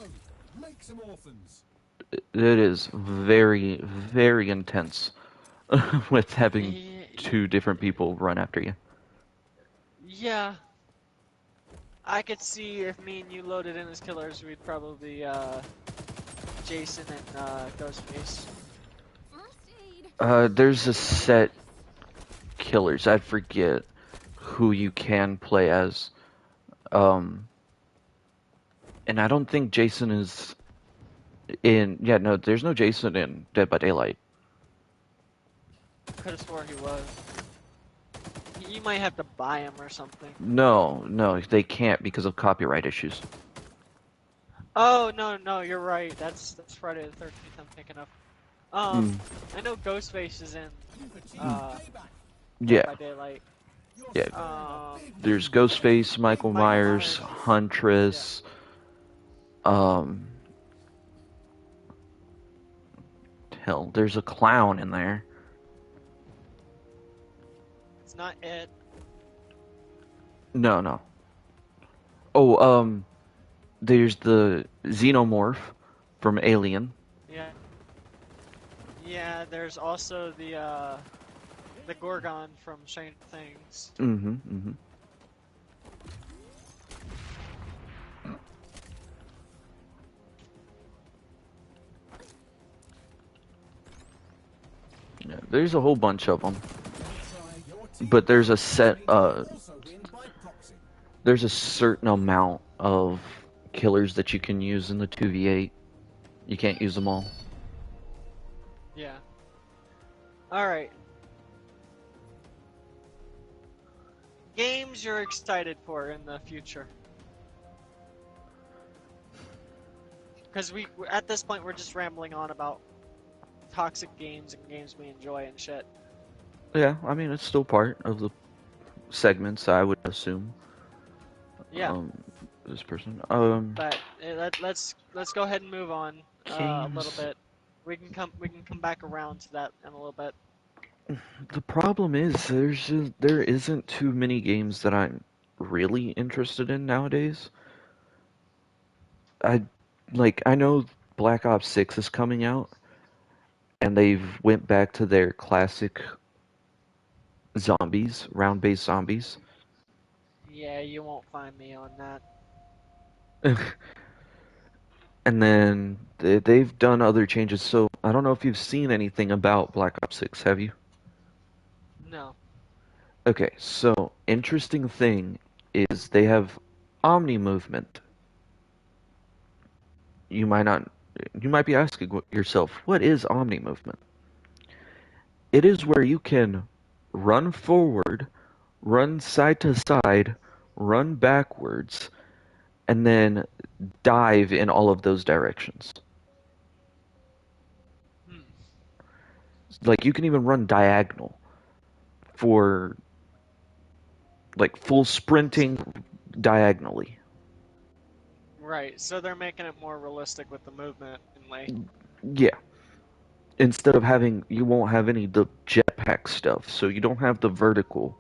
Make some orphans. It is very, very intense with having Yeah. 2 different people run after you. Yeah. I could see if me and you loaded in as killers, we'd probably Jason and Ghostface. There's a set killers. I forget who you can play as. And I don't think Jason is in. Yeah, no, there's no Jason in Dead by Daylight. Could have swore he was. You might have to buy him or something. No, they can't because of copyright issues. Oh no, you're right. That's Friday the 13th. I'm thinking of. I know Ghostface is in Dead by Yeah, Daylight. yeah. There's Ghostface, Michael Myers, Huntress. Hell, there's a clown in there. It's not it. No. Oh, there's the Xenomorph from Alien. Yeah. Yeah. There's also the Gorgon from Stranger Things. Mm-hmm. Yeah, there's a whole bunch of them. But there's a there's a certain amount of killers that you can use in the 2v8. You can't use them all. Yeah. Alright. Games you're excited for in the future. Because at this point, we're just rambling on about toxic games and games we enjoy and shit. Yeah, I mean, it's still part of the segments, I would assume. Yeah. this person. But let's go ahead and move on a little Games. bit. We can come back around to that in a little bit. The problem is there isn't too many games that I'm really interested in nowadays. I I know Black Ops 6 is coming out and they've went back to their classic zombies, round-based zombies. Yeah, you won't find me on that. And then they've done other changes. So I don't know if you've seen anything about Black Ops 6, have you? No. Okay, so interesting thing is they have Omni movement. You might not you might be asking yourself, what is Omni movement? It is where you can run forward, run side to side, run backwards, and then dive in all of those directions. Hmm. Like you can even run diagonal for like full sprinting diagonally. Right. So they're making it more realistic with the movement and like. Yeah. Instead of having, you won't have any of the jetpack stuff, so you don't have the vertical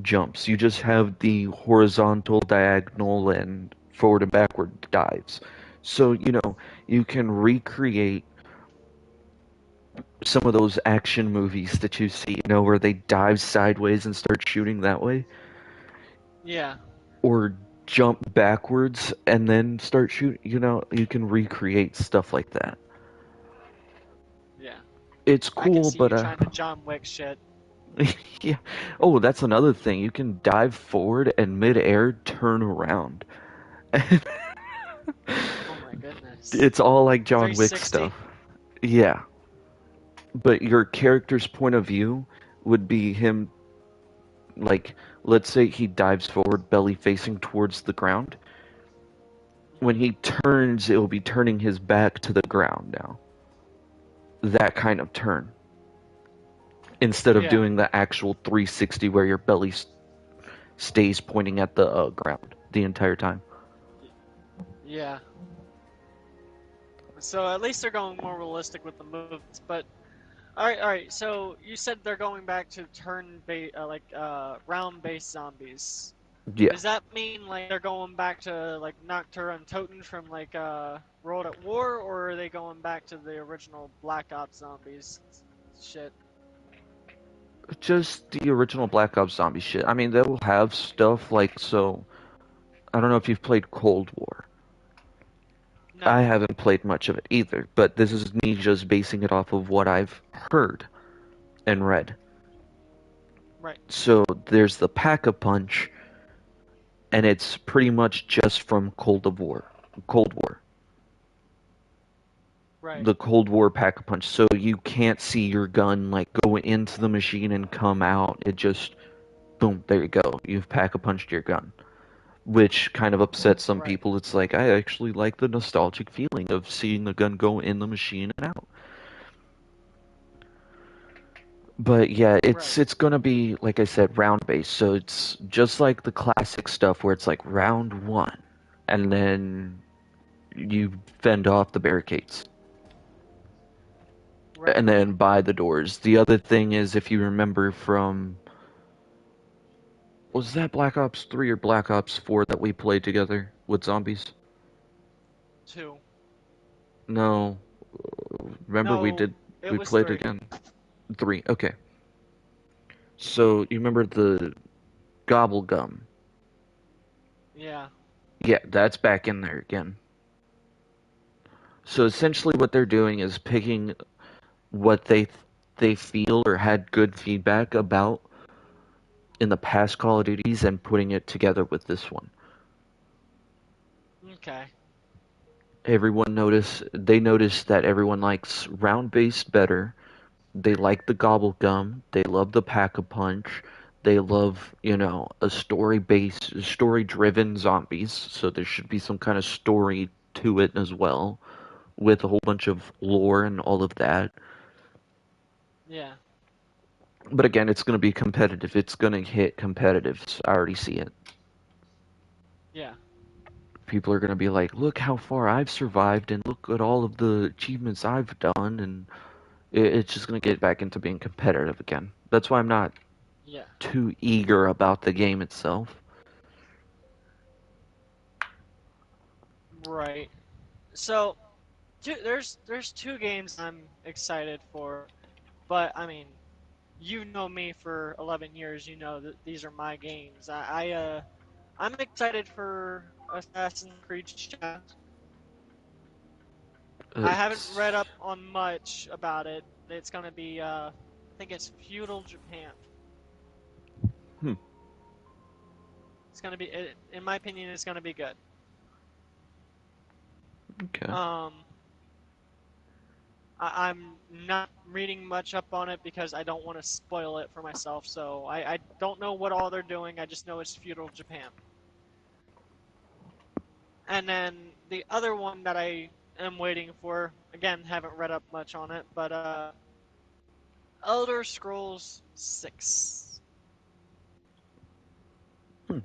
jumps. You just have the horizontal, diagonal, and forward and backward dives. So, you can recreate some of those action movies that you see, where they dive sideways and start shooting that way, Yeah. or jump backwards and then start shooting. You can recreate stuff like that. Yeah. It's I can cool, see but you trying to John Wick shit. yeah. Oh, that's another thing. You can dive forward and mid-air turn around. Oh my goodness. It's all like John Wick 360. stuff. Yeah. But your character's point of view would be him, like, let's say he dives forward, belly facing towards the ground. When he turns, it will be turning his back to the ground now. That kind of turn. Instead of Yeah. doing the actual 360 where your belly stays pointing at the ground the entire time. Yeah. So at least they're going more realistic with the movements. But all right. So you said they're going back to round-based zombies. Yeah. Does that mean like they're going back to like Nocturne and Toten from like World at War, or are they going back to the original Black Ops zombies shit? Just the original Black Ops zombie shit. I mean, they will have stuff like, so, I don't know if you've played Cold War. I No. haven't played much of it either, but this is me just basing it off of what I've heard and read. Right. So there's the Pack-a-Punch, and it's pretty much just from Cold War. Cold War. Right. The Cold War Pack-a-Punch. So you can't see your gun like go into the machine and come out. It just, boom, there you go. You've Pack-a-Punched your gun. Which kind of upsets some Right. people. It's like, I actually like the nostalgic feeling of seeing the gun go in the machine and out. But yeah, it's Right. it's gonna be, like I said, round based. So it's just like the classic stuff where it's like round one, and then you fend off the barricades, Right. and then by the doors. The other thing is, if you remember from, was that Black Ops 3 or Black Ops 4 that we played together with zombies? 2. No, remember we No, did it we was played 3. again. 3. Okay. So you remember the gobble gum? Yeah. Yeah, that's back in there again. So essentially, what they're doing is picking what they feel or had good feedback about in the past Call of Duties and putting it together with this one. Okay. They noticed that everyone likes round based better. They like the gobble gum. They love the pack a punch. They love, a story driven zombies. So there should be some kind of story to it as well, with a whole bunch of lore and all of that. Yeah. But again, it's going to be competitive. It's going to hit competitive. So I already see it. Yeah. people are gonna be like, look how far I've survived, and look at all of the achievements I've done, and it's just gonna get back into being competitive again. That's why I'm not Yeah. too eager about the game itself. Right. So, there's two games I'm excited for, but I mean, you know me for 11 years. You know that these are my games. I'm excited for Assassin's Creed Shadows. I haven't It's, read up on much about it. It's gonna be I think it's feudal Japan. hmm, It's gonna be, in my opinion, it's gonna be good. okay. I'm not reading much up on it because I don't want to spoil it for myself. So I don't know what all they're doing. I just know it's feudal Japan. And then the other one that I am waiting for, again, haven't read up much on it, but Elder Scrolls 6. Hmm.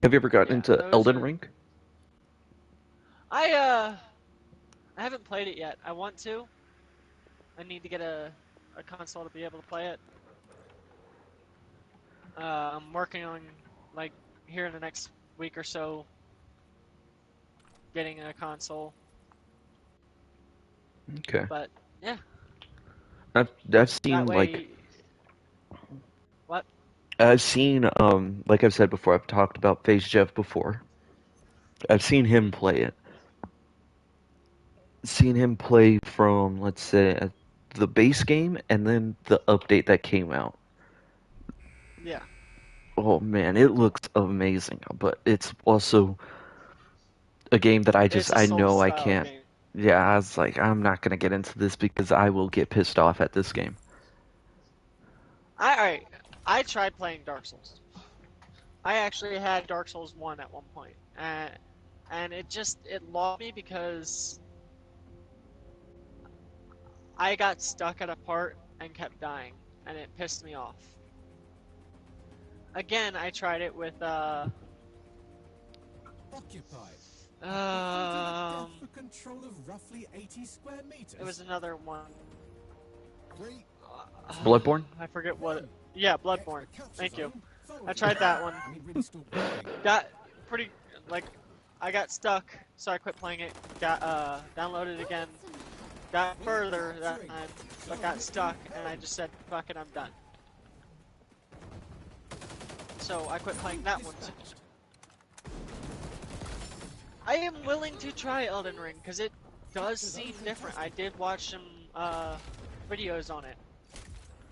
Have you ever gotten Yeah, into those Elden are. Ring? I haven't played it yet. I want to. I need to get a console to be able to play it. I'm working on, like, here in the next week or so, getting a console. Okay. But yeah, I've that seen like way. What? I've seen like I've said before, I've talked about Phase Jeff before. I've seen him Hmm. play it. Seen him play from, let's say, the base game and then the update that came out. Yeah, Oh man, it looks amazing, but it's also a game that it's a I Souls know I style can't. game. Yeah, I was like, I'm not gonna get into this because I will get pissed off at this game. I I tried playing Dark Souls. I actually had Dark Souls 1 at one point, and it lost me because I got stuck at a part and kept dying, and it pissed me off. Again, I tried it with Occupied. Defeated a death um for control of roughly 80 square meters. it was another one. 3, Bloodborne? I forget what. one. Yeah, Get Bloodborne. the capture Thank you. zone I thoroughly tried that one. and it really stopped working. Got pretty like I got stuck, so I quit playing it. Got downloaded it again. Got further that time, but got stuck, and I just said, "Fuck it, I'm done." So I quit playing that one too. Dispatched. I am willing to try Elden Ring because it does seem different. I did watch some videos on it.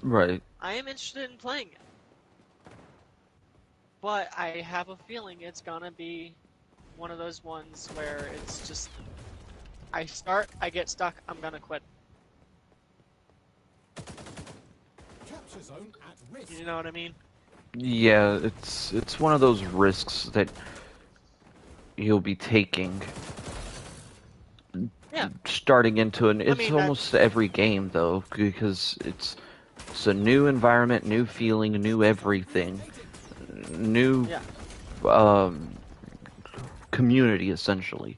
Right. I am interested in playing it. But I have a feeling it's gonna be one of those ones where it's just I start, I get stuck, I'm gonna quit. Capture zone at risk. You know what I mean? Yeah, it's one of those risks that you'll be taking Yeah. starting into an. I It's mean almost that's every game though, because it's a new environment, new feeling, new everything, new yeah. um, community essentially.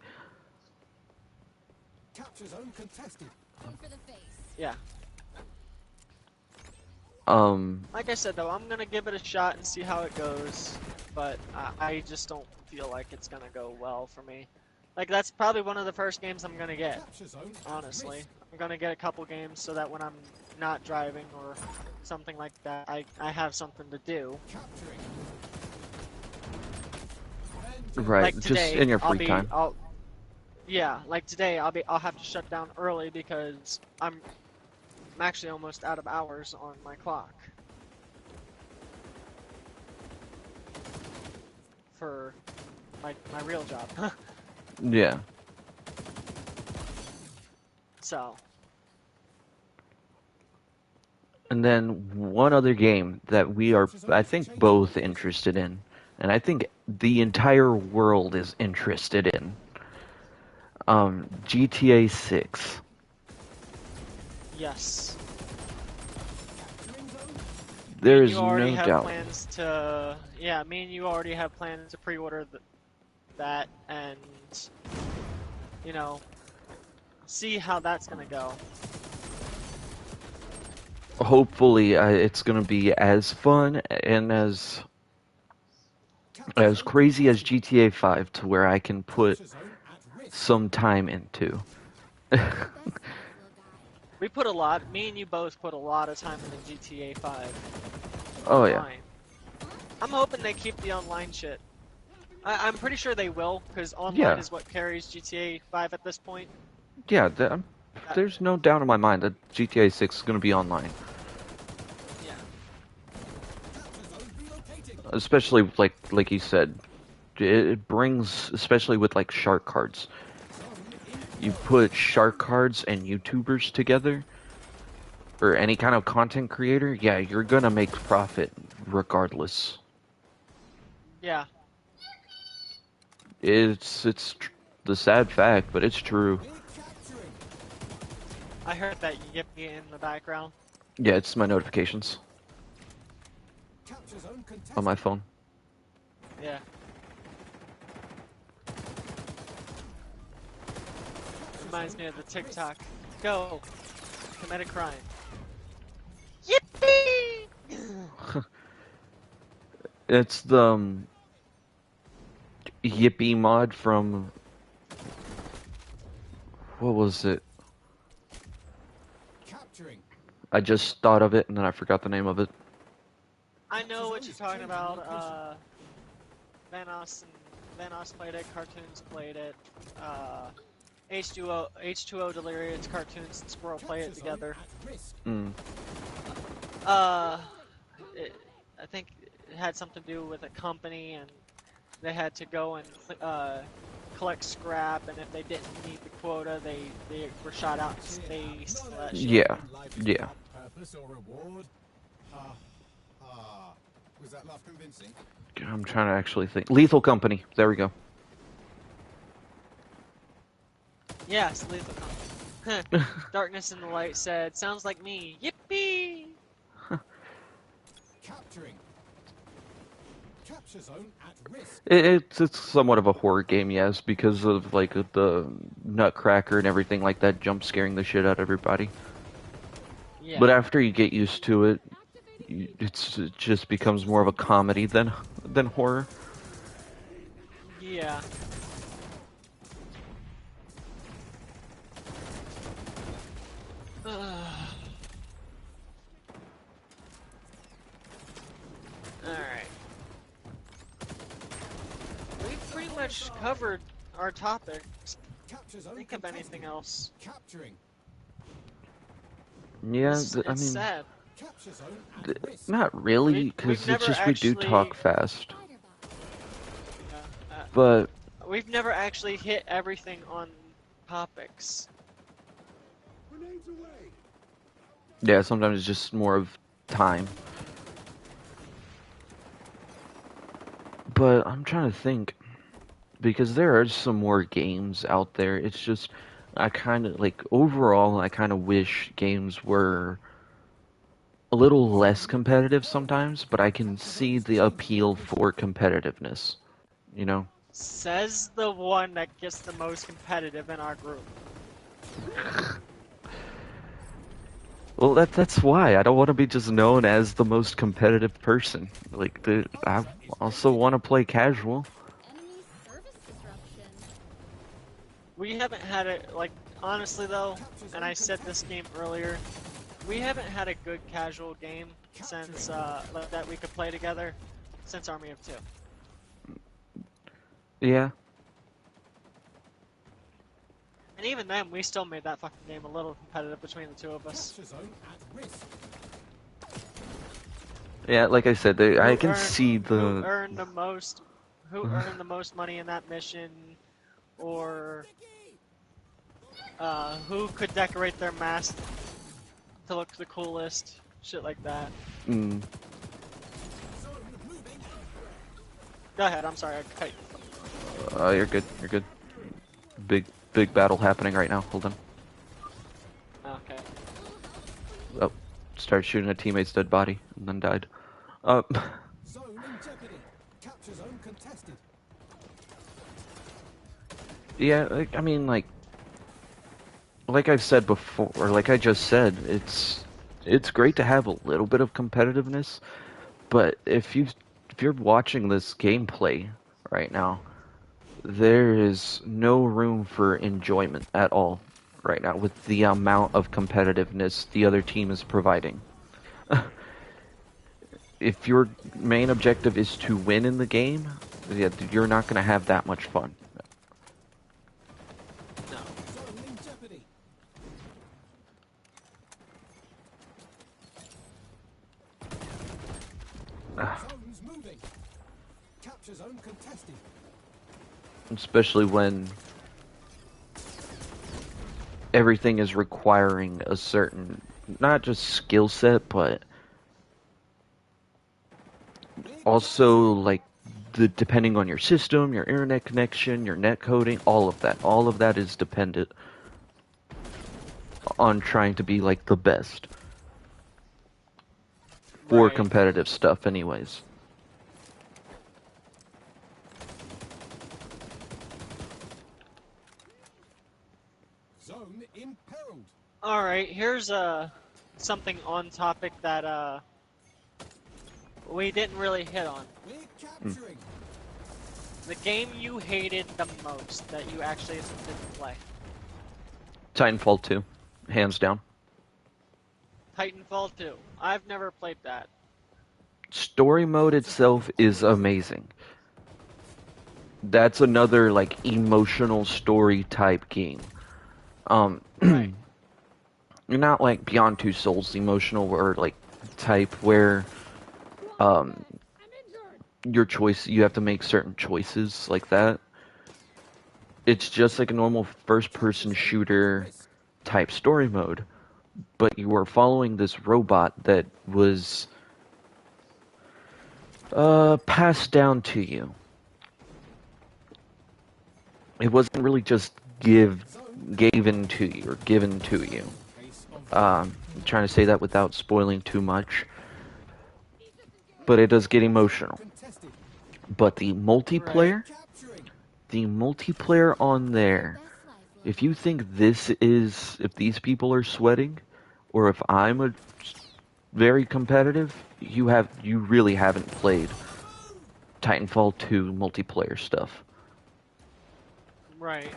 Capture zone contested. Aim for the face. Yeah. Um, Like I said though, I'm gonna give it a shot and see how it goes. But I just don't feel like it's gonna go well for me. Like that's probably one of the first games I'm gonna get. Capture zone at Honestly, risk. I'm gonna get a couple games so that when I'm not driving or something like that, I have something to do. Capturing. right, Like just today, in your free time. Yeah, like today I'll have to shut down early because I'm actually almost out of hours on my clock for my real job. Yeah. So, And then one other game that we are, I think, both interested in, and I think the entire world is interested in, GTA 6. yes. Capturing zone. There Me and is you already no have doubt. plans to, yeah, me and you already have plans to pre-order that and, you know, see how that's gonna go. Hopefully, it's gonna be as fun and as crazy as GTA 5, to where I can put Capture zone at risk. some time into. We put a lot, me and you both put a lot of time into GTA 5 Oh yeah. online. I'm hoping they keep the online shit. I'm pretty sure they will, because online Yeah. is what carries GTA 5 at this point. Yeah, there's no doubt in my mind that GTA 6 is gonna be online. Yeah. Capture zone relocating. Especially like you said, it brings, especially with like shark cards. Zone in. You put shark cards and YouTubers together, or any kind of content creator, yeah, you're gonna make profit regardless. Yeah. The sad fact, but it's true. We're capturing. I heard that yippee in the background. Yeah, it's my notifications Capture zone contested. on my phone. Yeah. Reminds me of the TikTok. Go. Commit a crime. Yippee! It's the Yippee mod from, what was it? Capturing. I just thought of it and then I forgot the name of it. I know what you're talking about. Vanos played it. Cartoons played it. H2O Delirious Cartoons and Squirrel play it Capture zone together. at risk. Mm. I think it had something to do with a company, and they had to go and collect scrap, and if they didn't meet the quota, they were shot out in space. All that shit. Yeah, Life is yeah. without purpose or reward. Was that laugh convincing? I'm trying to actually think. Lethal Company. There we go. Yes, Lethal Company. Darkness in the Light said, "Sounds like me." Yippee! Capturing. Capture zone at risk. It's somewhat of a horror game, yes, because of like the Nutcracker and everything like that, jump scaring the shit out of everybody. Yeah. But after you get used to it, it just becomes more of a comedy than horror. Yeah. Alright. We've pretty much covered our topics. Capture zone Think of contested. anything else. Capturing. Yeah, It's I mean, sad. Capture zone at risk. not really, We've because it's never just we do actually- talk fast. Yeah, But we've never actually hit everything on topics. Grenades away. yeah, sometimes it's just more of time. But I'm trying to think, because there are some more games out there. It's just, I kind of like, overall, I kind of wish games were a little less competitive sometimes, but I can see the appeal for competitiveness, you know? Says the one that gets the most competitive in our group. Well, that's why I don't want to be just known as the most competitive person. Like, I also want to play casual. Enemy service disruption. We haven't had it, like, honestly though, and I said this game earlier, we haven't had a good casual game since, like, that we could play together since Army of Two. Yeah. And even then, we still made that fucking game a little competitive between the two of us. Capture zone at risk. Yeah, like I said, I can Who see Who the... earned the most? Who earned the most money in that mission? Or who could decorate their mask to look the coolest? Shit like that. Mm, Zone moving. Go ahead. I'm sorry. I cut you. you're good, you're good. Big battle happening right now, hold on. Okay. Oh, started shooting a teammate's dead body, and then died. Zone in jeopardy. Capture zone contested. Yeah, I mean, like I've said before, or like I just said, it's great to have a little bit of competitiveness, but if you're watching this gameplay right now, there is no room for enjoyment at all right now with the amount of competitiveness the other team is providing. If your main objective is to win in the game, yeah, you're not going to have that much fun. No. Zone in jeopardy. Zone's moving. Capture zone contested. Especially when everything is requiring a certain, not just skill set, but also like the depending on your system, your internet connection, your net coding, all of that. All of that is dependent on trying to be like the best for Right. competitive stuff anyways. Zone imperiled. All right, here's something on topic that we didn't really hit on. We're capturing. The game you hated the most that you actually didn't play. Titanfall 2, hands down. Titanfall 2. I've never played that. Story mode itself is amazing. That's another like emotional story type game. Right. You're not like Beyond Two Souls emotional or like type where your choice, you have to make certain choices like that. It's just like a normal first person shooter type story mode, but you are following this robot that was passed down to you. It wasn't really just given to you or given to you. I'm trying to say that without spoiling too much, but it does get emotional. Contested. But the multiplayer, Capturing. the multiplayer on there, if you think if these people are sweating, or if I'm a very competitive, you really haven't played Titanfall 2 multiplayer stuff. Right.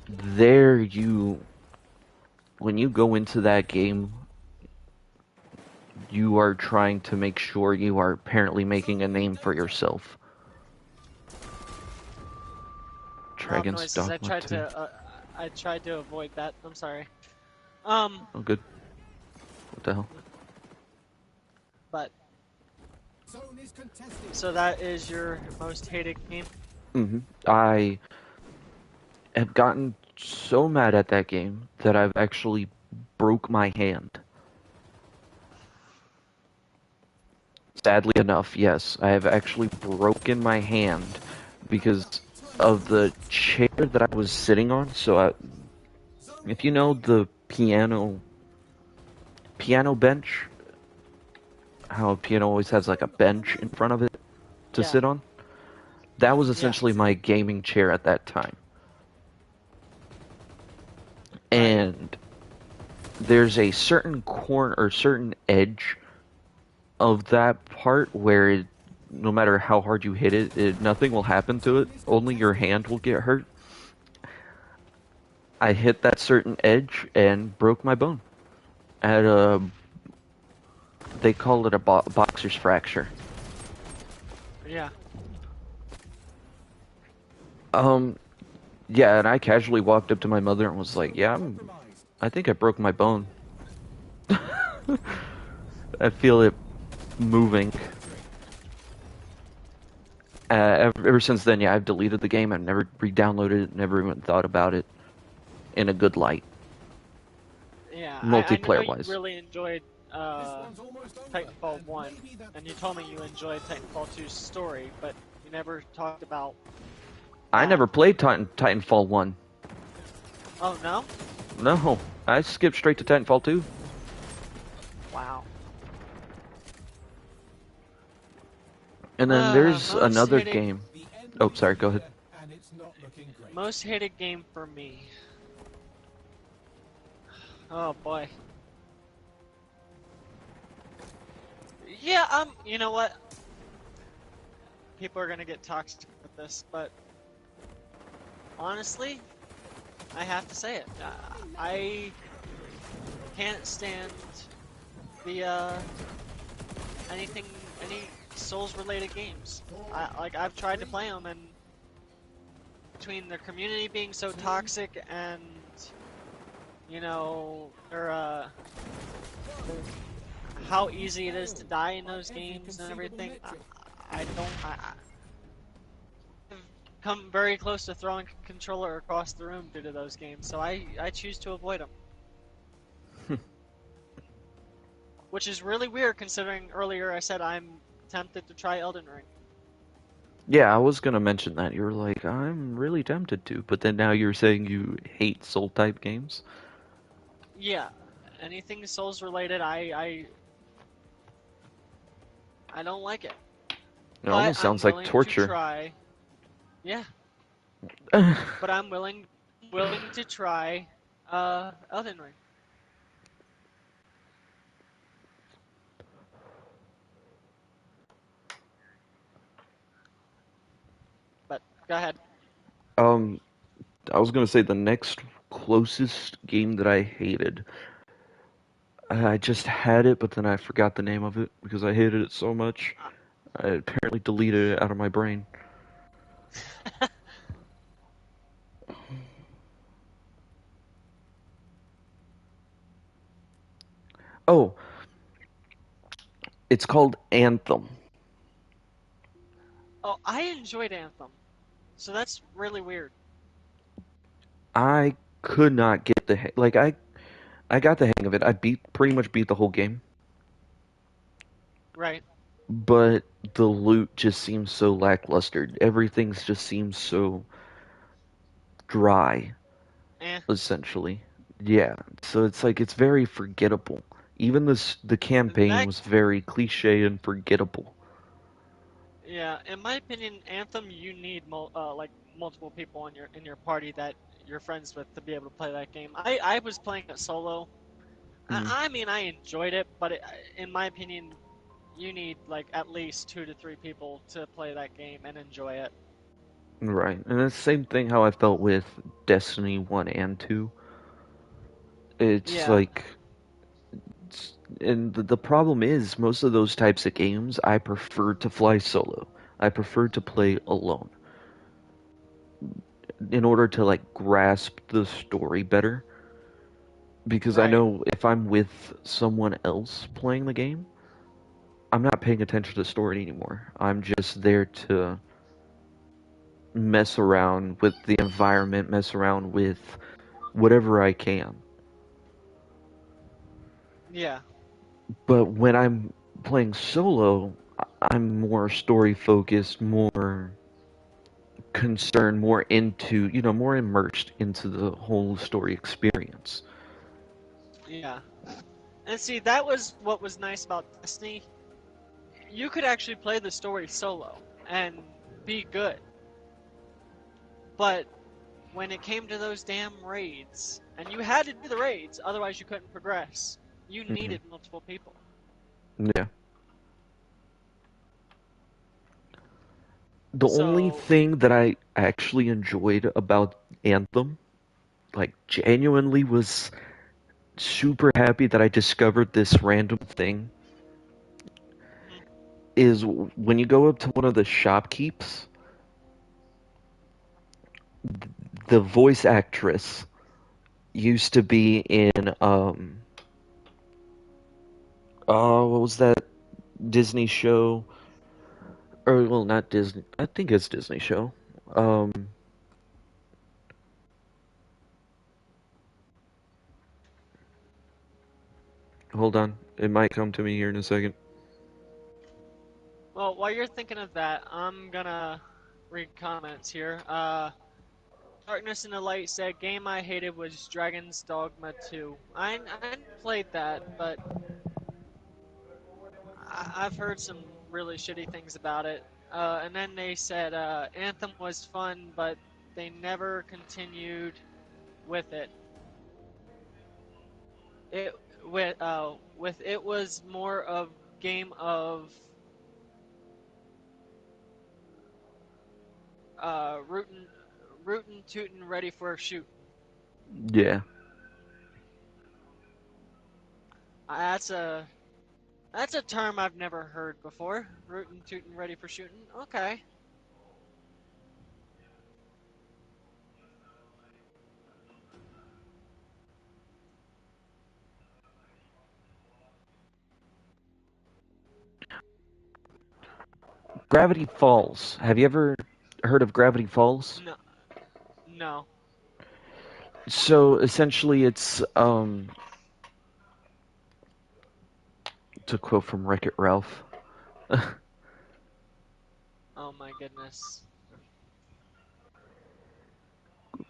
There when you go into that game, you are trying to make sure you are apparently making a name for yourself. Loud Dragon's noises. Dogma 2. I tried to avoid that. I'm sorry. Oh, good. What the hell? But Zone is contested. so that is your most hated game. I have gotten so mad at that game that I've actually broke my hand. Sadly enough, yes, I have actually broken my hand because of the chair that I was sitting on. So, if you know the piano bench, how a piano always has like a bench in front of it to Yeah. sit on, that was essentially my gaming chair at that time. And there's a certain corner or certain edge of that part where no matter how hard you hit it, nothing will happen to it. Only your hand will get hurt. I hit that certain edge and broke my bone. They call it a boxer's fracture. Yeah. Yeah, and I casually walked up to my mother and was like, "Yeah, I think I broke my bone." I feel it moving. Ever since then, yeah, I've deleted the game. I've never re-downloaded it, never even thought about it in a good light. Yeah. Multiplayer I know wise. you really enjoyed This one's almost over, Titanfall and 1, maybe that and you told me you enjoyed Titanfall 2's story, but you never talked about. I never played Titanfall 1. Oh no! No, I skipped straight to Titanfall 2. Wow. And then there's most another hated- game. the end Oh, sorry, go ahead. and it's not looking great. Most hated game for me. Oh boy. Yeah, you know what? People are gonna get toxic with this, but honestly, I have to say it. I can't stand the any Souls-related games. I've tried to play them, and between the community being so toxic and or how easy it is to die in those games and everything, I've come very close to throwing a controller across the room due to those games, so I choose to avoid them. Which is really weird considering earlier I said I'm tempted to try Elden Ring. Yeah, I was gonna mention that. You're like, I'm really tempted to, but then now you're saying you hate Soul type games. Yeah, anything Souls related, I don't like it. It But almost I'm sounds like willing to torture. try. Yeah, but I'm willing to try Elden Ring. But go ahead. Um, I was gonna say the next closest game that I hated. I just had it, but then I forgot the name of it because I hated it so much. I apparently deleted it out of my brain. Oh, it's called Anthem. Oh, I enjoyed Anthem, so that's really weird. I could not get the I got the hang of it. I pretty much beat the whole game, Right. but the loot just seems so lackluster. Everything's just seems so dry, Eh. essentially. Yeah, so it's like it's very forgettable. Even the campaign That was very cliche and forgettable. Yeah, in my opinion, Anthem, you need like multiple people in your party that you're friends with to be able to play that game. I was playing it solo. Mm, I mean, I enjoyed it, but in my opinion, you need like at least 2 to 3 people to play that game and enjoy it. right, and it's the same thing how I felt with Destiny 1 and 2. It's Yeah, like and the problem is most of those types of games I prefer to fly solo. I prefer to play alone in order to like grasp the story better because I right. know if I'm with someone else playing the game, I'm not paying attention to the story anymore. I'm just there to mess around with the environment, mess around with whatever I can. Yeah, But when I'm playing solo, I'm more story focused, more concerned, more into, more immersed into the whole story experience. yeah. And see, that was what was nice about Destiny. You could actually play the story solo and be good. But when it came to those damn raids, and you had to do the raids, otherwise you couldn't progress. You Hmm. needed multiple people. Yeah. The only So, thing that I actually enjoyed about Anthem, like genuinely was super happy that I discovered this random thing, mhm, is when you go up to one of the shopkeeps, the voice actress used to be in what was that Disney show? Or well, not Disney. I think it's Disney show. Um, hold on, it might come to me here in a second. well, while you're thinking of that, I'm gonna read comments here. Darkness in the Light said, game I hated was Dragon's Dogma 2. I played that, but I've heard some really shitty things about it. And then they said, Anthem was fun, but they never continued with it. It was more of game of rootin' tootin' ready for a shoot. Yeah. That's a term I've never heard before. Rootin' tootin' ready for shooting. Okay. Gravity Falls. Have you ever heard of Gravity Falls? No, no. So essentially, it's to quote from Wreck-It Ralph. Oh my goodness.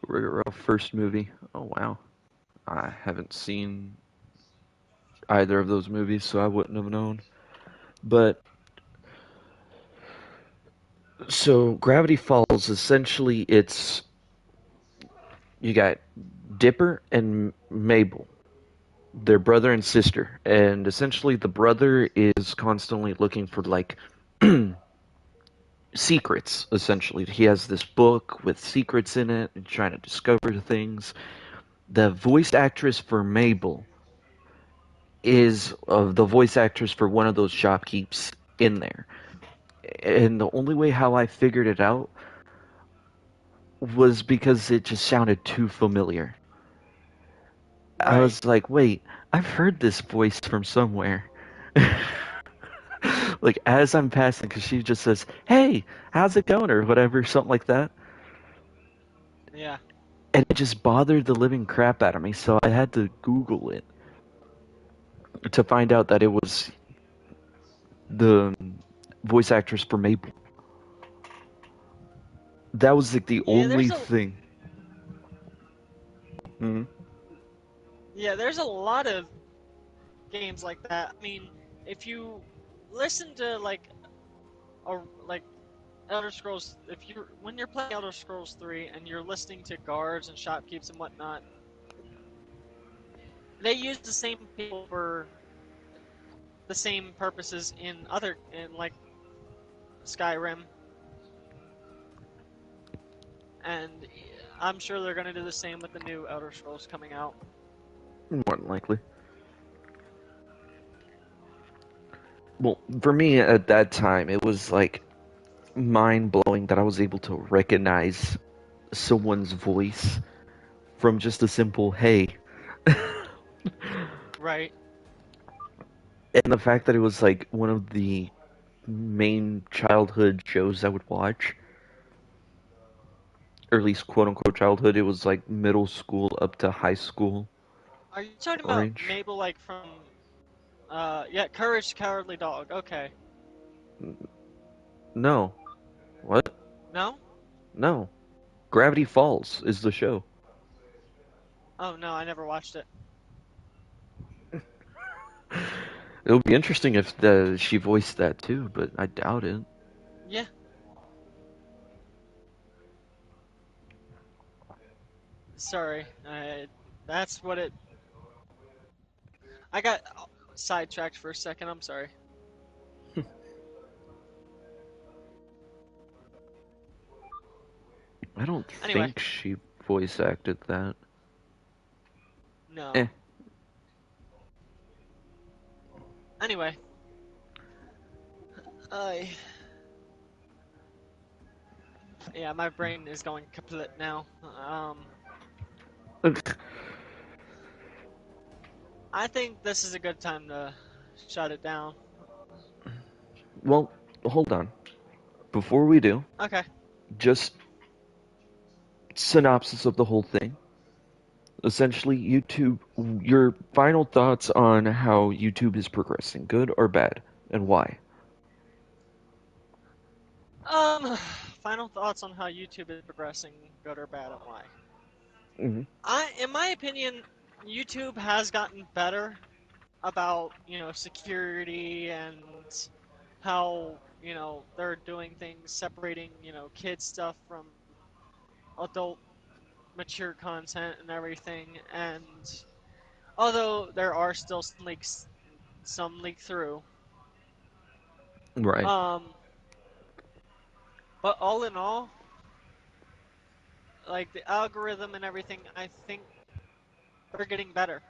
Wreck-It Ralph first movie. Oh wow, I haven't seen either of those movies, so I wouldn't have known. But so Gravity Falls, essentially, it's you got Dipper and Mabel. They're brother and sister, and essentially the brother is constantly looking for like secrets. Essentially, he has this book with secrets in it and trying to discover things. The voice actress for Mabel is the voice actress for one of those shopkeepers in there. And the only way how I figured it out was because it just sounded too familiar. I Right. was like, wait, I've heard this voice from somewhere. Like, as I'm passing, because she just says, hey, how's it going? Or whatever, something like that. Yeah. And it just bothered the living crap out of me, so I had to Google it to find out that it was the voice actress for Mabel. That was like the Yeah, only thing. Hmm. there's a lot of games like that. I mean, if you listen to like Elder Scrolls, when you're playing Elder Scrolls 3 and you're listening to guards and shopkeepers and whatnot, they use the same people for the same purposes in like Skyrim, and I'm sure they're gonna do the same with the new Elder Scrolls coming out. More than likely. Well, for me at that time, it was like mind blowing that I was able to recognize someone's voice from just a simple hey. Right. And the fact that it was like one of the main childhood shows I would watch, or at least quote unquote childhood, it was like middle school up to high school Are you talking about range. Mabel like from yeah, Courage the Cowardly Dog? Okay. No. What? No? No. Gravity Falls is the show. Oh no, I never watched it. It would be interesting if she voiced that too, but I doubt it. Yeah. Sorry. That's what it. I got sidetracked for a second. I'm sorry. I don't Anyway, think she voice acted that. no. Eh. Anyway, I. Yeah, my brain is going kaput now. I think this is a good time to shut it down. Well, hold on. Before we do, Okay. just synopsis of the whole thing. Essentially, YouTube, your final thoughts on how YouTube is progressing, good or bad, and why? Final thoughts on how YouTube is progressing, good or bad, and why. Hmm. In my opinion, YouTube has gotten better about, security and how, they're doing things, separating, kids stuff from adult, mature content and everything. And although there are still some leak through, Right. um, but all in all, like the algorithm and everything, I think they're getting better.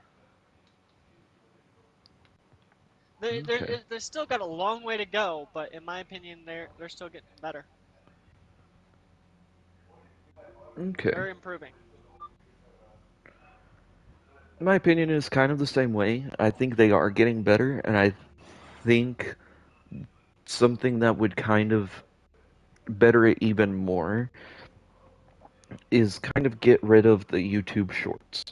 Okay. They still got a long way to go, but in my opinion, they're still getting better. Okay. They're improving. My opinion is kind of the same way. I think they are getting better, and I think something that would kind of better it even more is kind of get rid of the YouTube shorts.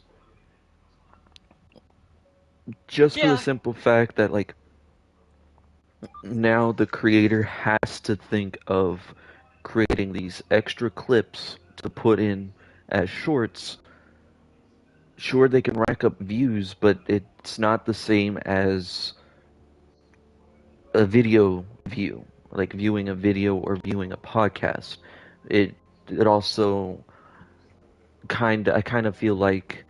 Just for the Yeah, simple fact that, like, now the creator has to think of creating these extra clips to put in as shorts. Sure, they can rack up views, but it's not the same as a video view, like viewing a video or viewing a podcast. It also I kind of feel like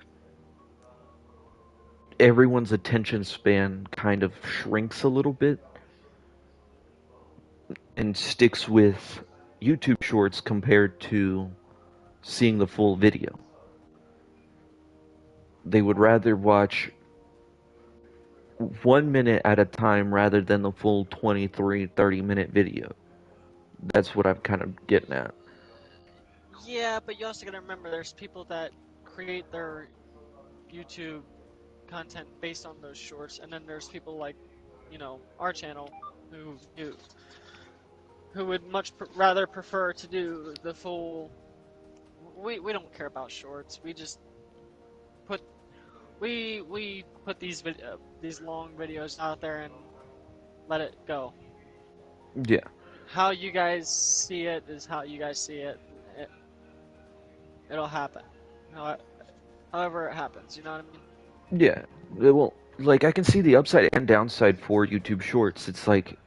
everyone's attention span kind of shrinks a little bit and sticks with YouTube shorts compared to seeing the full video. They would rather watch 1 minute at a time rather than the full 23, 30-minute video. That's what I'm kind of getting at. yeah, but you also gotta remember there's people that create their YouTube content based on those shorts, and then there's people like, our channel who would much rather prefer to do the full. We don't care about shorts. We just put we put these long videos out there and let it go. Yeah. How you guys see it is how you guys see it. it it'll happen. However it happens, you know what I mean? Yeah. Well, like I can see the upside and downside for YouTube Shorts. It's like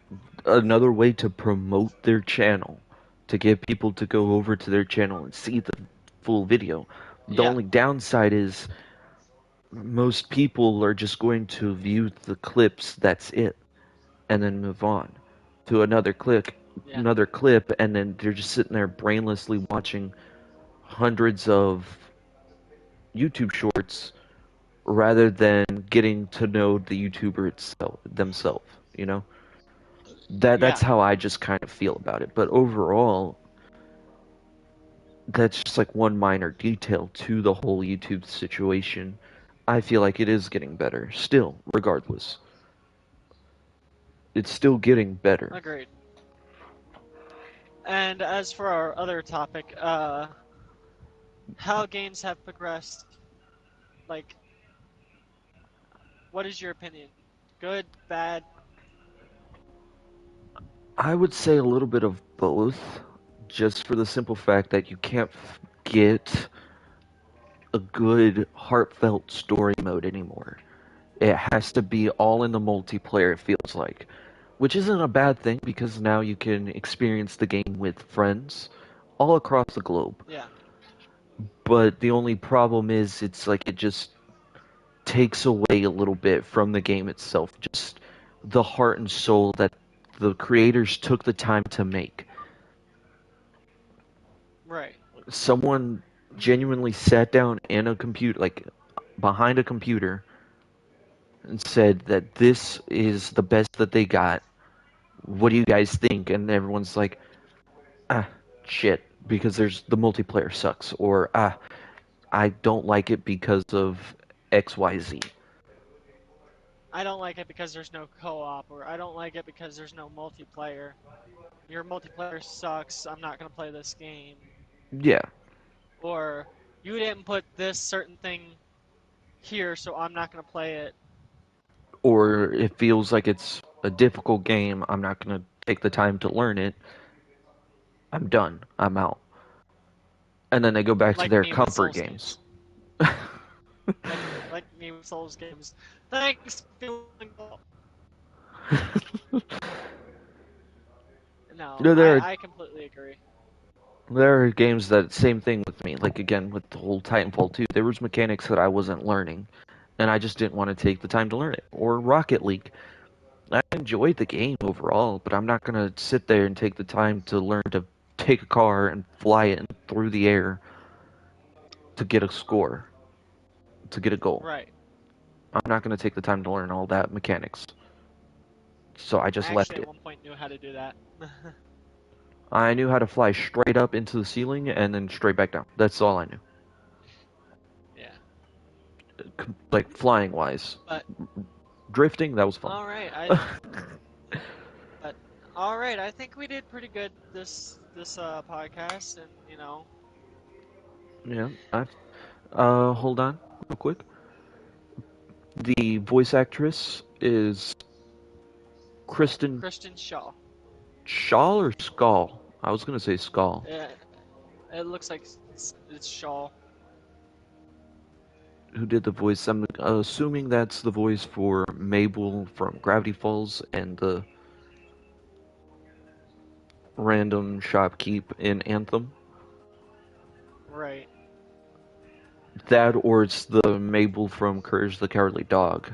another way to promote their channel, to get people to go over to their channel and see the full video. The Yeah, only downside is most people are just going to view the clips, that's it, and then move on to yeah, another clip, and then they're just sitting there brainlessly watching hundreds of YouTube shorts rather than getting to know the YouTuber itself themselves, you know? That's yeah. how I just kind of feel about it. But overall, that's just like one minor detail to the whole YouTube situation. I feel like it is getting better still, regardless. It's still getting better. Agreed. And as for our other topic, how games have progressed, like, what is your opinion? Good, bad? I would say a little bit of both, just for the simple fact that you can't get a good, heartfelt story mode anymore. It has to be all in the multiplayer, it feels like. Which isn't a bad thing because now you can experience the game with friends all across the globe. Yeah, But the only problem is it's like it just takes away a little bit from the game itself. Just the heart and soul that the creators took the time to make. right. Someone genuinely sat down in a computer, like behind a computer, and said that this is the best that they got. What do you guys think? And everyone's like, ah, shit, because there's the multiplayer sucks, or I don't like it because of XYZ. I don't like it because there's no co-op, or I don't like it because there's no multiplayer. Your multiplayer sucks, I'm not gonna play this game. Yeah, Or, you didn't put this certain thing here, so I'm not gonna play it. or it feels like it's a difficult game. I'm not gonna take the time to learn it. I'm done. I'm out. And then they go back to Like their me with comfort Souls games. games. Like me with Souls games. Thanks, feeling. No, No, there are I completely agree. There are games that same thing with me. Like again with the whole Titanfall 2, there was mechanics that I wasn't learning, and I just didn't want to take the time to learn it. Or Rocket League. I enjoyed the game overall, but I'm not gonna sit there and take the time to learn to take a car and fly it through the air to get a score, to get a goal. Right. I'm not gonna take the time to learn all that mechanics. So I I just left actually at it. one point knew how to do that. I knew how to fly straight up into the ceiling and then straight back down. That's all I knew. Yeah. Like flying wise. But Drifting, that was fun. all right, but all right, I think we did pretty good this podcast, and Yeah, hold on real quick. The voice actress is Kristen Christian Shaw. Shaw or Skull? I was gonna say Skull. Yeah, it looks like it's Shaw. Who did the voice? I'm assuming that's the voice for Mabel from Gravity Falls and the random shopkeep in Anthem. Right. That or it's the Mabel from Courage the Cowardly Dog.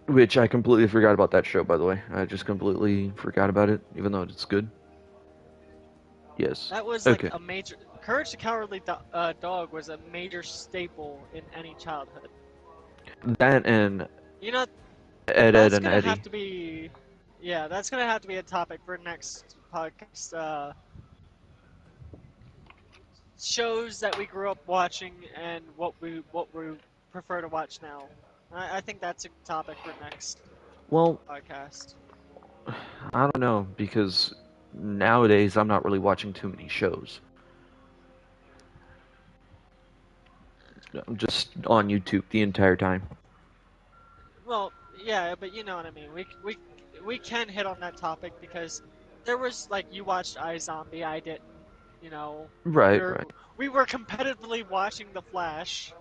Which I completely forgot about that show, by the way. I just completely forgot about it, even though it's good. Yes. That was like Okay. a major. Courage the Cowardly Dog was a major staple in any childhood. That and You know, Ed that's and gonna have Eddie. to be. Yeah, that's gonna have to be a topic for next podcast. Shows that we grew up watching and what we prefer to watch now. I think that's a topic for next Well, podcast. I don't know, because nowadays I'm not really watching too many shows. I'm just on YouTube the entire time. Well, yeah, but you know what I mean. We can hit on that topic because there was like you watched iZombie, I didn't. You know, Right, we're right. we were competitively watching The Flash.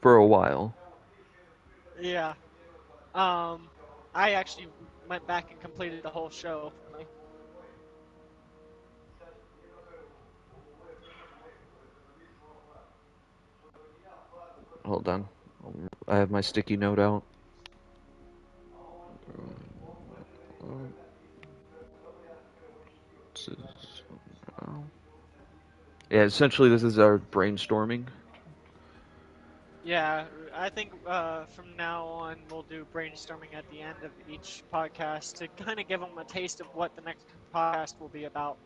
For a while. Yeah. Um, I actually went back and completed the whole show. Hold on. I have my sticky note out. Yeah, essentially this is our brainstorming. Yeah, I think from now on we'll do brainstorming at the end of each podcast to kind of give them a taste of what the next podcast will be about.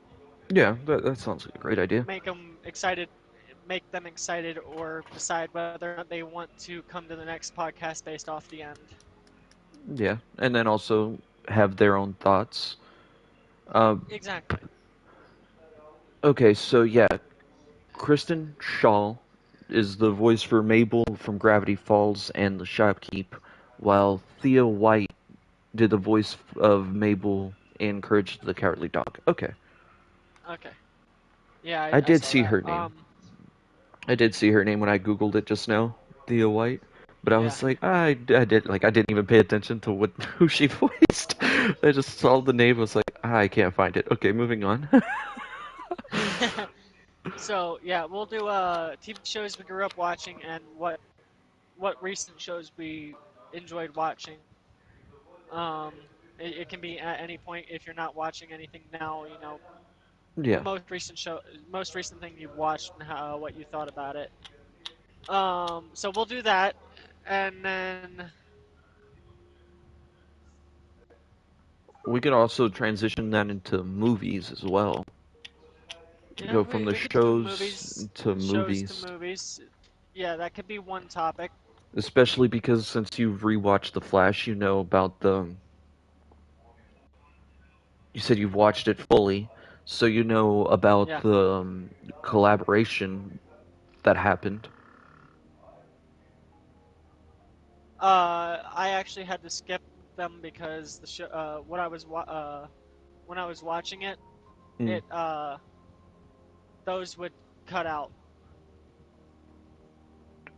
Yeah, that sounds like a great idea. Make them excited, or decide whether or not they want to come to the next podcast based off the end. Yeah, and then also have their own thoughts. Exactly. Okay, so yeah, Kristen Shaw is the voice for Mabel from Gravity Falls and the Shopkeep, while Thea White did the voice of Mabel in Courage the Cowardly Dog. Okay. Okay. Yeah, I I did saw see that. her name. I did see her name when I googled it just now, Thea White. But I Yeah. was like, I didn't even pay attention to who she voiced. I just saw the name. I was like, I can't find it. Okay, moving on. So yeah, we'll do TV shows we grew up watching and what recent shows we enjoyed watching. Um, it can be at any point if you're not watching anything now. The Yeah. most recent thing you've watched and what you thought about it. So we'll do that, and then We could also transition that into movies as well. yeah, Go from the we could do shows to shows to movies. movies. Yeah, that could be one topic. Especially because since you've rewatched The Flash, you know about the. You said you've watched it fully, so you know about Yeah. the collaboration that happened. I actually had to skip them because the show, when I was watching it, Mm. it those would cut out.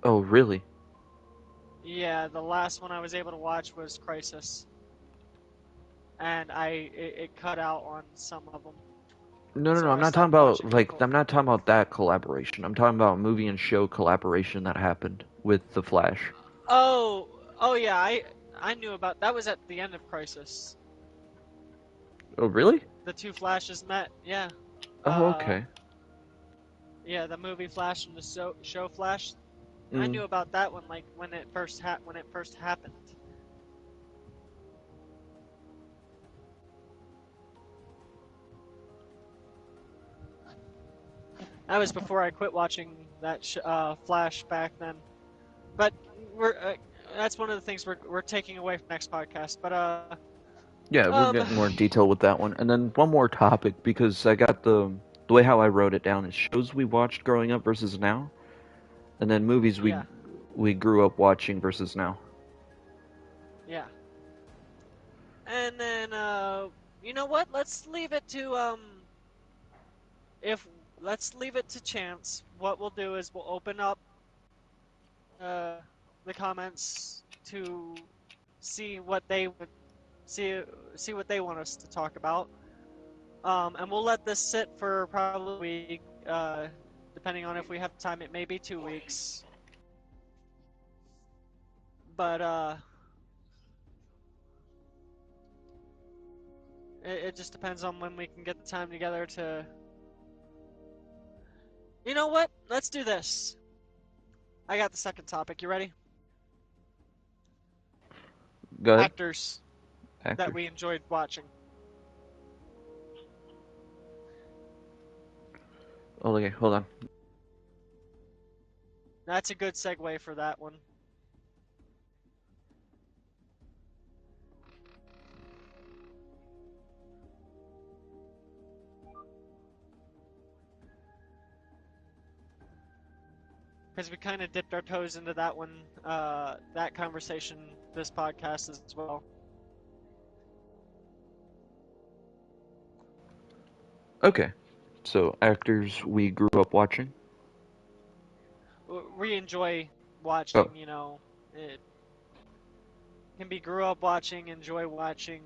Oh, really? Yeah, the last one I was able to watch was Crisis. and it cut out on some of them. No, no, So no. I I'm not stopped talking about watching like people. I'm not talking about that collaboration. I'm talking about movie and show collaboration that happened with The Flash. Oh yeah, I knew about that was at the end of Crisis. Oh, really? The two Flashes met. Yeah. Oh, Uh, okay. yeah, the movie Flash and the show Flash. I Mm. knew about that one like when it first happened. That was before I quit watching that Flash back then. But we're that's one of the things we're taking away from next podcast. But Yeah, we'll um, get more detail with that one. And then one more topic because I got the way how I wrote it down is shows we watched growing up versus now, and then movies yeah, we grew up watching versus now. yeah. And then you know what? Let's leave it to if let's leave it to chance. What we'll do is we'll open up uh the comments to see what they would see what they want us to talk about. And we'll let this sit for probably a week, depending on if we have time. It may be 2 weeks, but it just depends on when we can get the time together to. You know what? Let's do this. I got the second topic. You ready? Go ahead. Actors that Actors. we enjoyed watching. Oh, okay, hold on. That's a good segue for that one. Because we kind of dipped our toes into that one, that conversation, this podcast as well. Okay, so actors we grew up watching. We enjoy Oh, watching, it can be grew up watching, enjoy watching,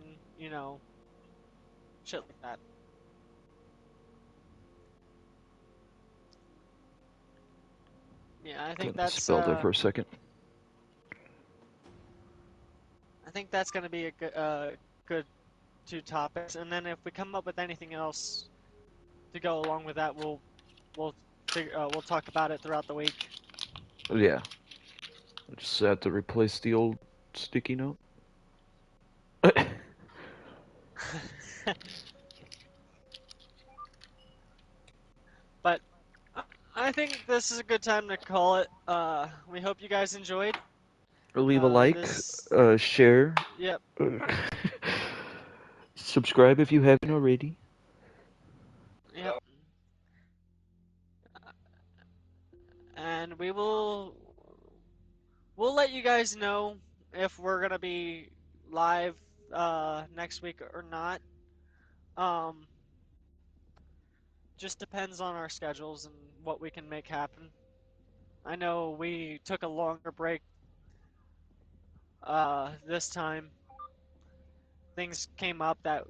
shit like that. Yeah, got misspelled there for a second. I think that's gonna be a good two topics, and then if we come up with anything else to go along with that, we'll talk about it throughout the week. Yeah, I just had to replace the old sticky note. But I think this is a good time to call it. We hope you guys enjoyed. Leave a like, This. share, Yep. subscribe if you haven't already. Yep. And we'll let you guys know if we're gonna be live next week or not. Um, just depends on our schedules and what we can make happen. I know we took a longer break this time. Things came up that,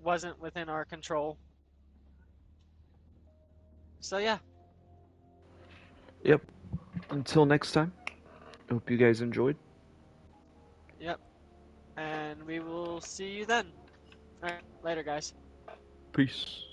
wasn't within our control. So yeah. Yep. Until next time, hope you guys enjoyed. Yep. And we will see you then. Alright, later guys. Peace.